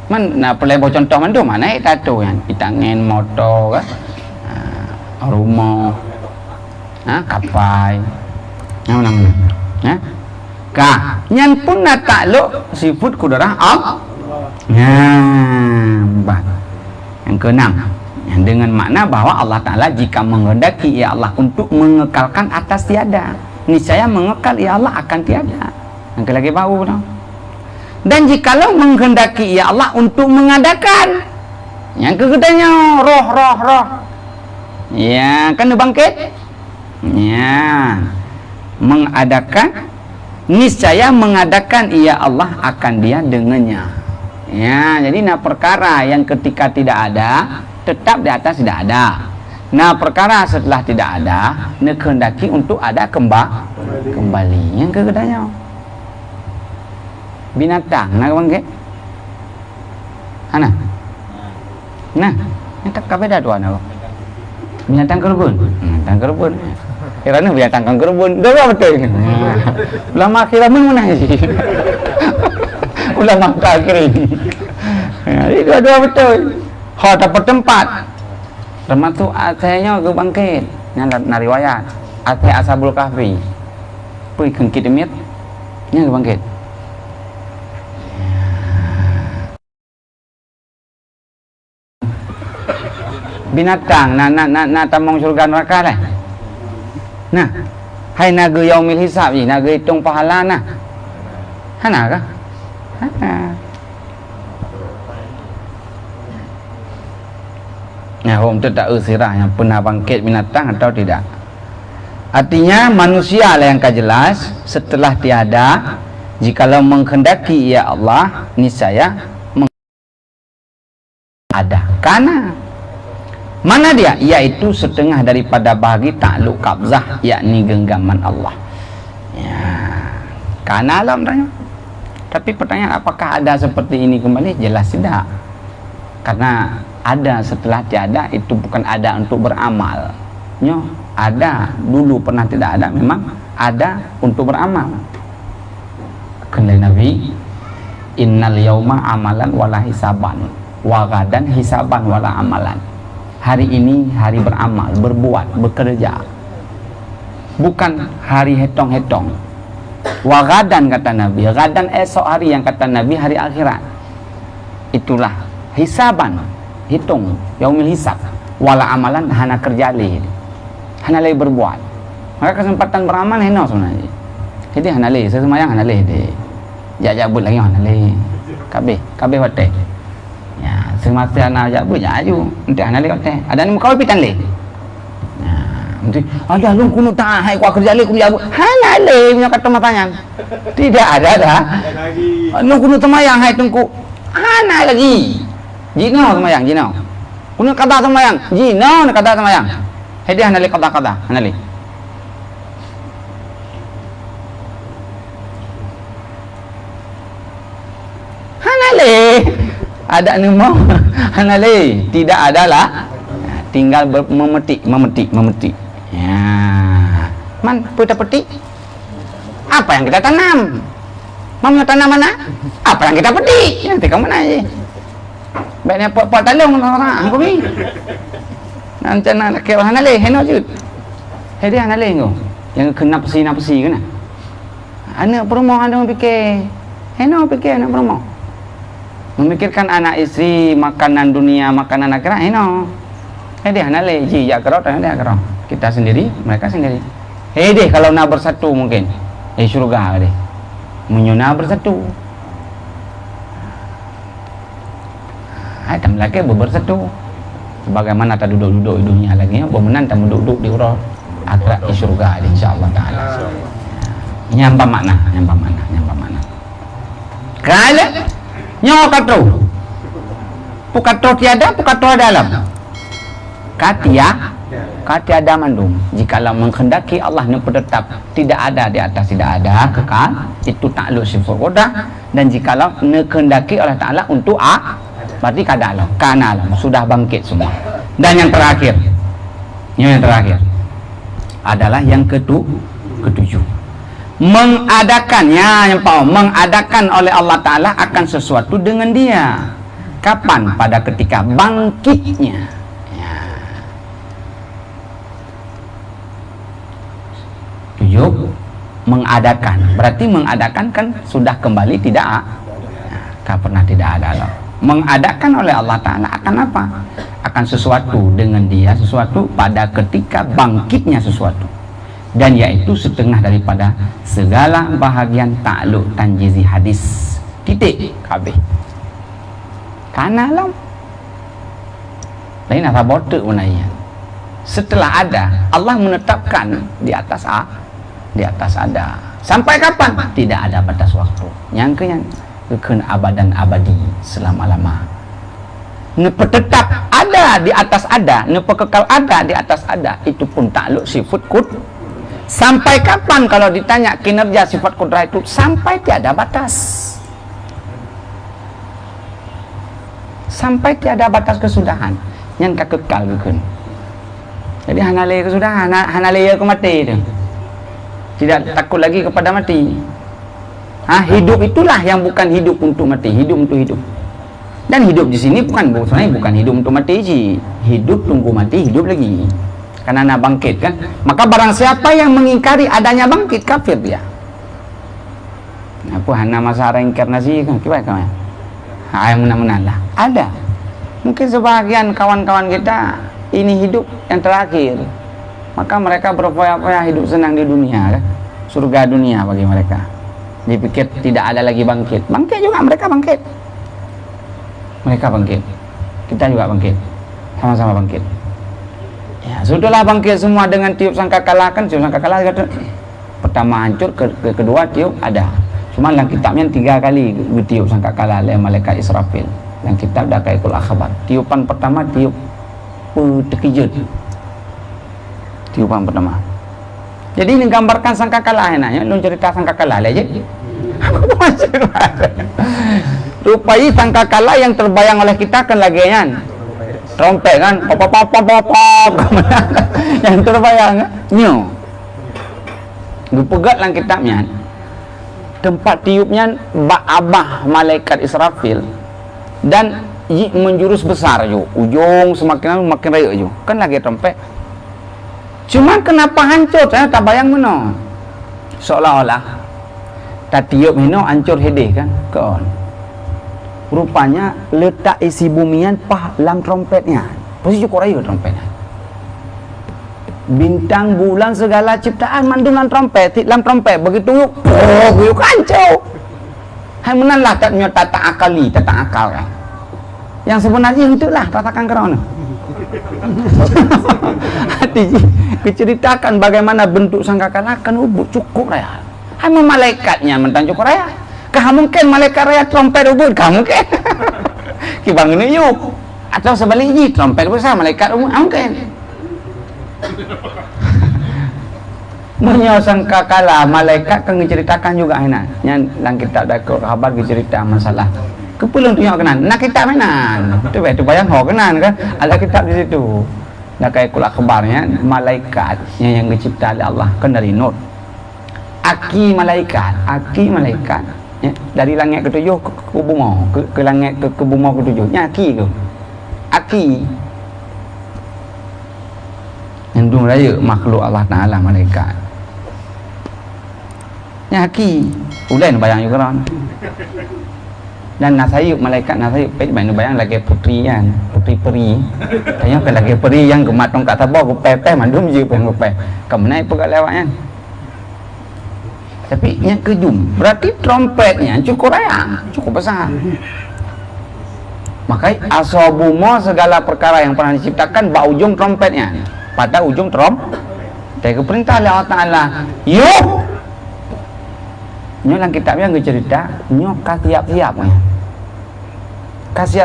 mana boleh bawa contoh mana tato yang itangin motor kan rumah kapai yang namanya yang pun nak takluk sifat kudrah Allah yang keenam yang dengan makna bahwa Allah Ta'ala jika menghendaki ya Allah untuk mengekalkan atas tiada, niscaya mengekal ya Allah akan tiada. Yang lagi bau no? Dan jikalau menghendaki ya Allah untuk mengadakan, yang kegetanya roh ya kan bangkit ya mengadakan, niscaya mengadakan ya Allah akan dia dengannya ya. Jadi nah perkara yang ketika tidak ada tetap di atas tidak ada. Nah perkara setelah tidak ada kehendaki untuk ada kembali. Yang kegetanya binatang nak bangkit nah yang tak kabeda dua nak binatang kerbun kiranya binatang kerbun dah betul ini ulama akhirat mana sih ulama akhirat ini dua betul. Kau dapat tempat termasuk asalnya ke bangkit yang riwayat asal ashabul kahfi pergi kengkit demit yang ke bangkit binatang nak tamang syurga neraka lah. Nah, hai naga yaumil hisab ni, naga hitung pahala nah. Hana kah? Hana. Nah, hom tu tak usirah yang pernah bangkit binatang atau tidak. Artinya manusia lah yang jelas setelah tiada, jikalau menghendaki ya Allah niscaya ada. Karena mana dia? Yaitu setengah daripada bahagi takluk kabzah, yakni genggaman Allah. Ya, karena alam tanya. Tapi pertanyaan apakah ada seperti ini kembali? Jelas tidak. Karena ada setelah tiada itu bukan ada untuk beramal. Nyo, ada dulu pernah tidak ada, memang ada untuk beramal. Kata Nabi, innal yauma amalan wala hisaban, wa gadan hisaban wala amalan. Hari ini hari beramal, berbuat, bekerja. Bukan hari hetong-hetong. Wa gadan kata Nabi, gadan esok hari yang kata Nabi hari akhirat. Itulah hisaban, hitung, yaumil hisab. Wala amalan hana kerja leh. Hana leh berbuat. Maka kesempatan beramal hena sebenarnya. Jadi hana leh, saya semayang hana leh deh. Jabut lagi hana leh. Kabeh hotel. Ya, semasa anak jabut jaju. Nanti hana leh hotel. Ada ni muka pitan leh. Nanti ada lu kuno tak hai kuat kerja leh ku jabut. Hana leh punya kata matanya. Tidak ada dah. Lu kuno semayang hai tungku. Hana lagi. Jino semayang, jino. Kuno kata semayang, jino nak kata semayang. Hedi hana leh kata, hana leh. Ada nama hana leh, tidak adalah, tinggal memetik. Ya, man putar petik. Apa yang kita tanam? Mamnya tanam mana? Apa yang kita petik? Yang tikam mana je? Baiknya pot talung orang aku ni. Nanti nak kira hana leh, hena je. Hedi hana leh ko. Yang kena pesi kan? Anak promo ada fikir. Hena fikir anak promo. Memikirkan anak istri, makanan dunia, makanan akhirat, no. Dia hana le, ya kerot, dia kerot. Kita sendiri, mereka sendiri. Deh kalau nak bersatu mungkin, syurga deh. Menyuna bersatu. Tam lagi bersatu. Sebagaimana tak duduk-duduk di dunia lagi, bermenan tak duduk di urut akhirat di syurga, insyaallah taala. Nyampa makna. Kalau nyawa katro pukatro tiada, pukatro dalam katiada mandum. Jikalau menghendaki Allah yang tetap tidak ada di atas, tidak ada kekal, itu takluk sifat kodah. Dan jikalau menghendaki Allah Ta'ala untuk berarti kada alam, kana alam sudah bangkit semua. Dan yang terakhir adalah yang ketujuh, mengadakannya, mengadakan oleh Allah Ta'ala akan sesuatu dengan dia. Kapan? Pada ketika bangkitnya. Ya. 7. Mengadakan. Berarti mengadakan kan sudah kembali tidak. Kan pernah tidak ada Allah. Mengadakan oleh Allah Ta'ala akan apa? Akan sesuatu dengan dia, sesuatu pada ketika bangkitnya sesuatu. Dan yaitu setengah daripada segala bahagian takluk tanjizi hadis. Titik kabeh. Karena alam lain apa botek menanya. Setelah ada, Allah menetapkan di atas ada. Sampai kapan? Tidak ada batas waktu. Yang kekal abadan abadi selama-lama. Nepa tetap ada di atas ada, nepa kekal ada di atas ada. Itu pun takluk sifat kut. Sampai kapan kalau ditanya kinerja sifat kudrah itu? Sampai tiada batas. Sampai tiada batas kesudahan. Yang kekal bukan. Jadi hanale kesudahan, hanale ke mati itu. Tidak takut lagi kepada mati. Hidup itulah yang bukan hidup untuk mati, hidup untuk hidup. Dan hidup di sini bukan hidup untuk mati sih. Hidup tunggu mati, hidup lagi. Karena nak bangkit kan. Maka barang siapa yang mengingkari adanya bangkit, kafir dia. Apa hana masa reinkarnasi kan? Kibai kawan. Yang menang lah. Ada. Mungkin sebahagian kawan-kawan kita ini hidup yang terakhir. Maka mereka berfoya-foya hidup senang di dunia kan? Surga dunia bagi mereka. Dipikir tidak ada lagi bangkit. Bangkit juga mereka bangkit. Mereka bangkit. Kita juga bangkit. Sama-sama bangkit. Ya, sudahlah bangkit semua dengan tiup sangkakala kan. Tiup sangkakala kata pertama hancur, kedua tiup ada. Cuma dalam kitabnya 3 kali tiup sangkakala oleh malaikat Israfil. Dalam kitab Daqaiqul Akhbar. Tiupan pertama tiup terkejut. Tiupan pertama. Jadi ini gambarkan sangkakala enaknya. Lu cerita sangkakala aja. Rupai sangkakala yang terbayang oleh kita kan lagi kan. Trompet kan, pop yang terbayang kan. Nyo. Dipegat dalam kitabnya. Tempat tiupnya abah malaikat Israfil dan menjurus besar ju. Ujung semakin raya ju. Kan lagi trompet. Cuma kenapa hancur? Saya tak bayang mana. Seolah-olah tak tiup ini hancur hede kan. Kan. Rupanya letak isi bumian pah dalam trompetnya. Pasti cukup raya trompetnya. Bintang, bulan, segala ciptaan mandung dalam trompet. Dalam trompet begitu yuk hancur. Hai menanlah tak punya tata akali, tata akal kan. Yang sebenarnya itulah tatakan kerana. Hati keceritakan bagaimana bentuk sangkakala kan cukup raya. Hai malaikatnya mentang cukup raya. Kah mungkin malaikat raya trompet ubud, kah mungkin. Kibang ini yuk. Atau sebaliknya trompet besar malaikat ubud, mungkin. Menyosangkakala malaikat kan menceritakan juga enak. Yang dalam kitab Daqaiqul Akhbar cerita masalah. Kepulang tu yang kenan. Nak kitab mainan. Tu bayang ho kenan kan. Ada kitab di situ. Daqaiqul Akhbarnya malaikatnya yang dicipta oleh Allah kan dari nur. Aki malaikat ya, dari langit ketujuh ke bumi ke langit ke bumi ketujuh aki ke aki nyandung raya makhluk Allah Ta'ala malaikat aki ulen bayang juga kan dan nasayuk malaikat nasayuk bayang lagi putri kan putri peri tanya kan lagi peri yang gematong kat tabah ke pepe mandum je peng ke pe kemenai pegat lewatnya. Tapi yang kejum berarti trompetnya cukup raya, cukup besar. Makanya asobumo segala perkara yang pernah diciptakan bak ujung trompetnya pada ujung dari perintah Allah Ta'ala yuk nyo lang kitabnya nggak cerita nyo siap-siap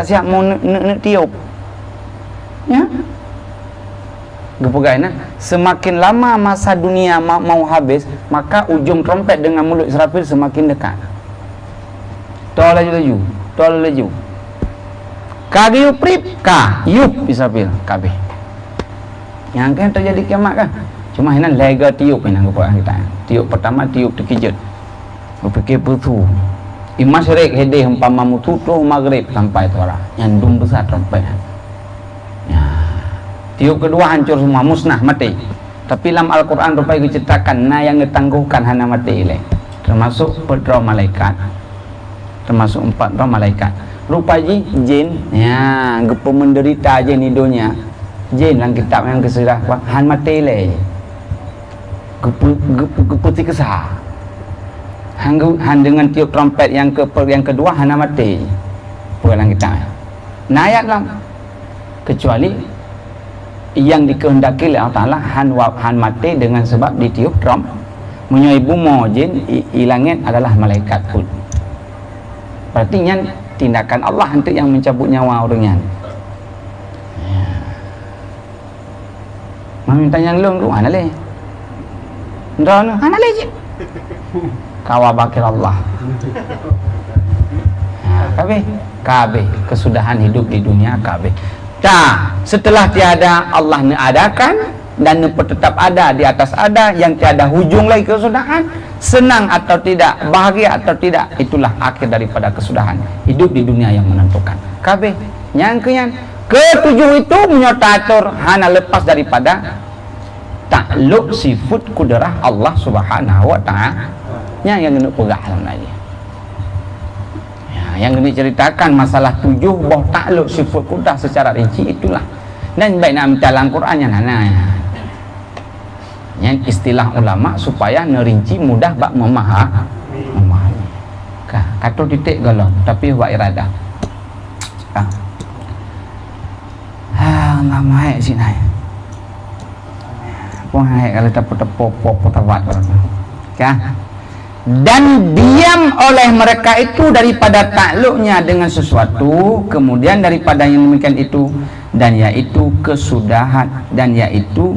siap mau tiup ya gepegainan semakin lama masa dunia mau habis maka ujung trompet dengan mulut Israfil semakin dekat. Tol laju kage yuprip ka yup Israfil kabe yang kan terjadi kiamat kan cuma hinan lega tiup hinan gepegainan kita tiup pertama tiup terkejut berpikir betul imasyrek hede umpama mutu tu maghrib sampai tu arah nyandung besar trompetnya. Tiup kedua hancur semua, musnah, mati. Tapi dalam Al-Quran rupanya diceritakan nah yang ditangguhkan hana mati ilai. Termasuk roh malaikat. Termasuk 4 roh malaikat. Rupanya jin, ya, gepo menderita jin hidunya. Jin dalam kitab yang keserah han mati ilai. Gepo tikesah. Han dengan tiup trompet yang kedua hana mati. Dalam kitab. Nah ayat lah. Kecuali yang dikehendaki oleh Allah Ta'ala han mati dengan sebab ditiup drum menyoi bumo jin ilangin adalah malaikat pun berarti tindakan Allah untuk yang mencabut nyawa orangnya meminta yang long tu mana le ndron mana le je kawa bakil Allah kabe kesudahan hidup di dunia kabe. Nah, setelah tiada Allah adakan dan tetap ada di atas ada yang tiada hujung lagi kesudahan, senang atau tidak, bahagia atau tidak, itulah akhir daripada kesudahan hidup di dunia yang menentukan. Kabeh yang ketujuh itu menyotatur hana lepas daripada takluk sifat kudrah Allah Subhanahu wa Ta'ala yang kena pegang lagi. Yang diceritakan masalah 7 boh takluk sifat kudrah secara rinci itulah Dan baik nak minta dalam Quran yang yang istilah ulama supaya nerinci mudah bak memahami. Kata titik galau tapi buat iradah. Nggak maik sih nai. Pohai kalau tepuk tawat kan. Dan diam oleh mereka itu daripada takluknya dengan sesuatu, kemudian daripada yang demikian itu, dan yaitu kesudahan, dan yaitu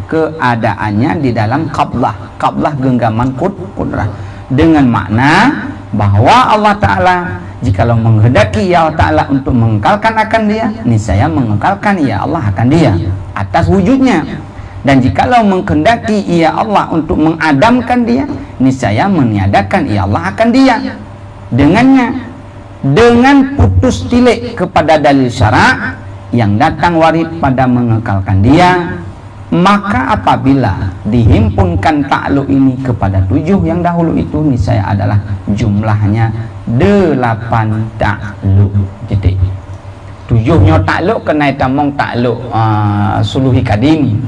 keadaannya di dalam qablah genggaman kudrah, dengan makna bahwa Allah Ta'ala jikalau menghendaki ya Allah Ta'ala untuk mengekalkan akan dia, niscaya mengekalkan ya Allah akan dia atas wujudnya. Dan jikalau menghendaki ia Allah untuk mengadamkan dia, niscaya meniadakan ia Allah akan dia dengannya, dengan putus tilik kepada dalil syarak yang datang warid pada mengekalkan dia. Maka apabila dihimpunkan takluk ini kepada 7 yang dahulu itu, niscaya adalah jumlahnya 8 takluk. Jadi 7-nya takluk kena tamong takluk suluhi kadim.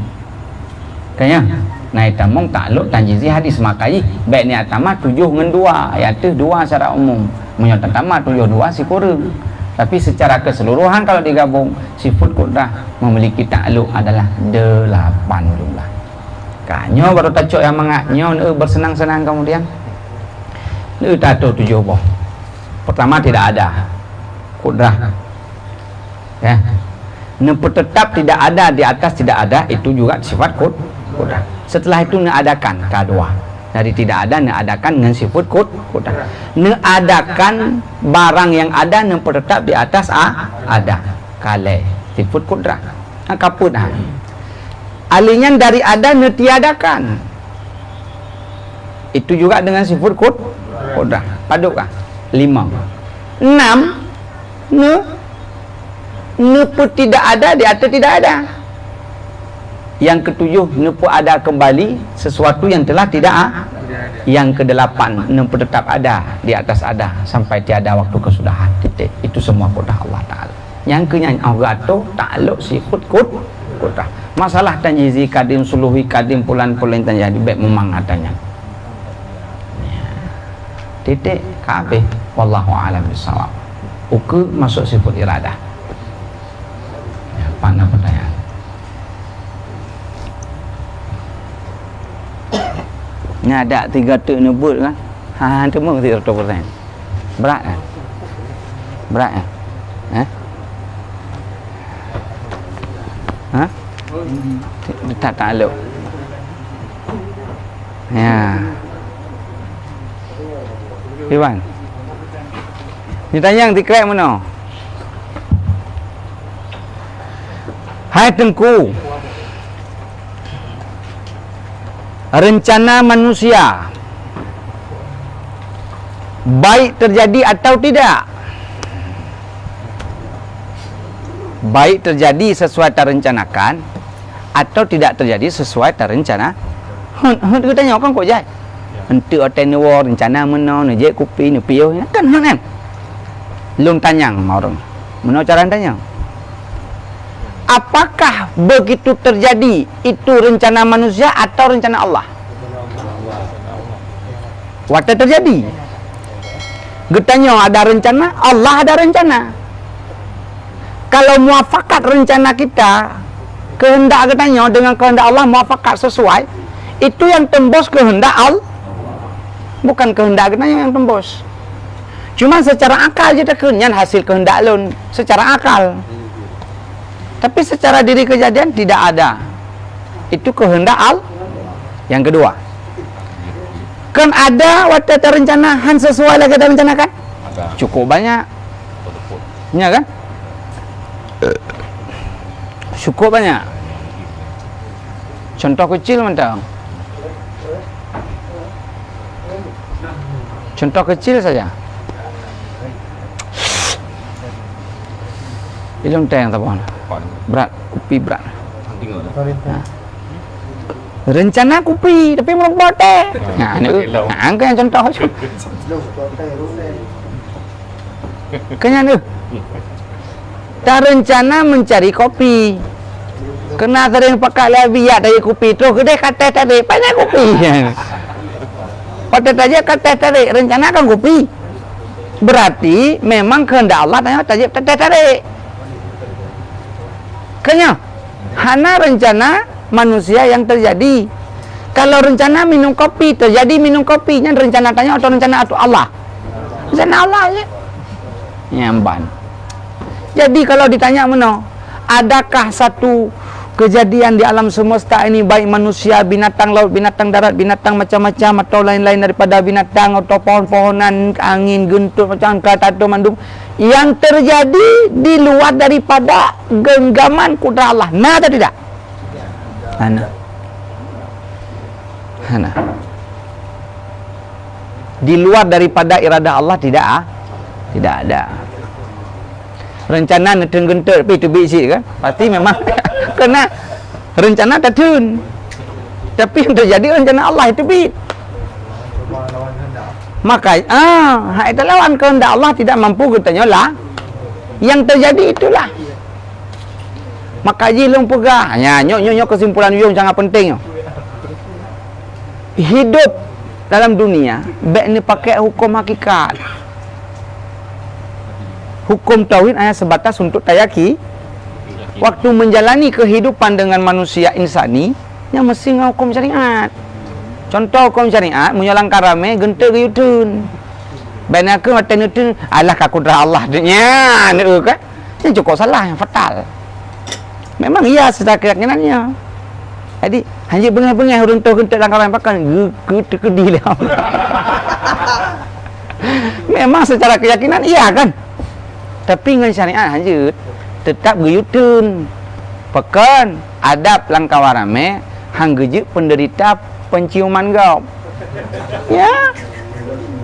Kayaknya naik tamong takluk tanjizi hadis makai baik ni atama 7 dengan 2 iaitu 2 secara umum menyatakan tama 7 2 si kurang, tapi secara keseluruhan kalau digabung sifat kudrah memiliki takluk adalah 8 jumlah. Kanyo baru tacuk yang mengatnyo bersenang-senang kemudian tato 7 boh. Pertama tidak ada kudrah ya, tetap tidak ada di atas tidak ada, itu juga sifat kudrah. Setelah itu neadakan kedua, dari tidak ada neadakan dengan sifat kudrah, neadakan barang yang ada tetap di atas ada kale sifat kudrah kaput alinyan dari ada netiadakan, itu juga dengan sifat kudrah. Padukkah 5 6 pun tidak ada di atas tidak ada. Yang ke-7 pun ada kembali sesuatu yang telah tidak Yang ke-8 tetap ada di atas ada sampai tiada waktu kesudahan. Titik. Itu semua kudrah Allah Ta'ala. Yang ke-9 agato takluk sifat kudrah. Masalah tanjizi kadim suluhi kadim pulan-pulan tanjadi baik memang adanya. Titik kabeh wallahu a'lam bissawab. Uku masuk sifat iradah. Mana pertanyaan? Ni ada 3 tuk nebut kan? Temu 300%. Berat kan? Berat kan? Tak takluk. Ya. Iwan. Ni tanya yang dikrek mana? Hai Tengku, rencana manusia baik terjadi atau tidak, baik terjadi sesuai terencanakan atau tidak terjadi sesuai terencana. Kita tanya kan kok jai untuk atenwa rencana mana je kopi ni piu kan lung tanyang orang mana cara tanya. Apakah begitu terjadi itu rencana manusia atau rencana Allah? Waktu terjadi getanya ada rencana, Allah ada rencana. Kalau muafakat rencana kita, kehendak getanya dengan kehendak Allah muafakat sesuai, itu yang tembus kehendak Allah, bukan kehendak getanya yang tembus. Cuma secara akal kita kenyan hasil kehendak lun secara akal. Tapi secara diri kejadian tidak ada. Itu kehendak Allah. Yang kedua, kan ada waktu terencana sesuai lagi terencanakan? Cukup banyak. Ya kan? Cukup banyak. Contoh kecil mentang. Contoh kecil saja. Ilung teng tak berat, kopi berat. Rencana kopi tapi belum buat teh. Angka yang contoh aja. Kenyan tu. Tak rencana mencari kopi. Kena sering pakai biak dari kopi tu. Kedai kata tarik. Banyak kopi. Pada tajak kata tarik. Rencanakan kopi. Berarti memang kehendak Allah tanya tajak kata tarik. Kenya. Hana rencana manusia yang terjadi. Kalau rencana minum kopi, terjadi minum kopinya rencana tanya atau rencana atau Allah? Rencana Allah je. Nyamban. Jadi kalau ditanya mana, adakah satu kejadian di alam semesta ini, baik manusia, binatang laut, binatang darat, binatang macam-macam atau lain-lain daripada binatang atau pohon-pohonan, angin, guntur, macam kata atau mandum, yang terjadi di luar daripada genggaman kudrat Allah? Nah atau tidak? Hana. Hana. Di luar daripada iradah Allah tidak tidak ada. Rencana nak gentar tapi tu bisi kan? Pasti memang kena rencana tertun. Tapi yang terjadi rencana Allah itu bit. Maka itu lawan kehendak Allah tidak mampu katanya lah. Yang terjadi itulah. Maka ji long pegah. Ya, nyok kesimpulan yung sangat penting. Hidup dalam dunia baik ni pakai hukum hakikat. Hukum tauhid hanya sebatas untuk tayaki. Waktu menjalani kehidupan dengan manusia insani, yang mesti ngau hukum syariat. Contoh hukum syariat, menyalang karame gentar ke yutun. Bana ke mata yutun, alah ka kudrat Allah nya, ne kan? Yang cukup salah, yang fatal. Memang iya secara keyakinannya. Jadi, hanya bengai-bengai urang tu gentar dalam karame pakan kedi lah. Memang secara keyakinan iya kan? Tapi dengan syariat hanya tetap geyutun. Pekan adab langkah warame hang gejuk penderita penciuman gau. Ya.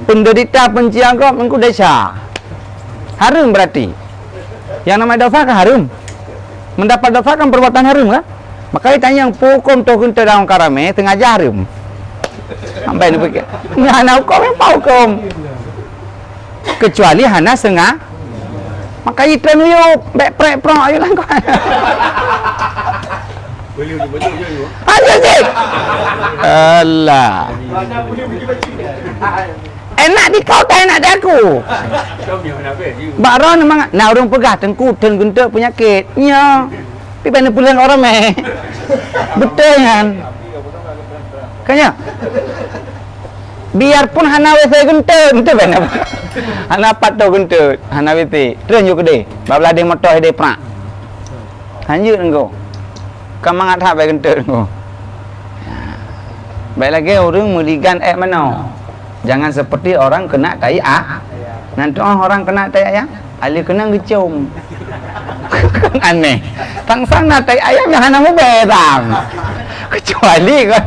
Penderita penciuman gau engku desa. Harum berarti. Yang namanya dosa kan harum. Mendapat dosa kan perbuatan harum kan? Maka ditanya yang hukum tu kunta dalam karame tengah harum. Sampai ni fikir. Hana hukum apa hukum? Kecuali hana setengah. Maka itu nuyuk, baik prek-prek ayo lah kau. Ayo sih. Alah. Enak di kau tak enak di aku. Baron memang nak orang pegah tengku dan gentar penyakit. Nya. Tapi mana pulang orang meh. Betul kan? Kanya. Biarpun hana wese gentar, betul benar. Hana patau gentar, hana wese. Terus yo gede. Babla de motor de prak. Hanjut engkau. Kamang athap bae gentar engkau. Baik lagi orang meligan mana. Jangan seperti orang kena tai nanti orang kena tai ayam, ali kena ngecum. Aneh. Tang sana tai ayam yang hana mu bedang. Kecuali kan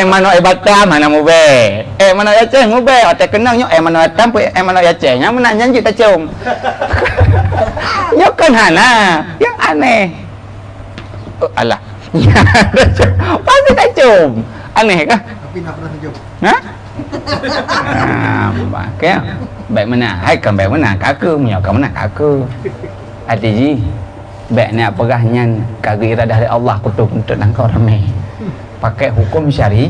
mano batam mana mu be. Mano Aceh mu be, otak kenangnya mano batam pu mano Aceh nya menanya kita cium. Yo kan hana, yang aneh. Alah. Pasti tak cium. Aneh kan? Tapi nak pernah cium. Hah? Kaya baik mana? Hai kan baik mana? Kakak punya kan mana kakak? Hati ji. Baik nak pegahnya kagak iradah dari Allah kutuk untuk nangkau ramai. Pakai hukum syari.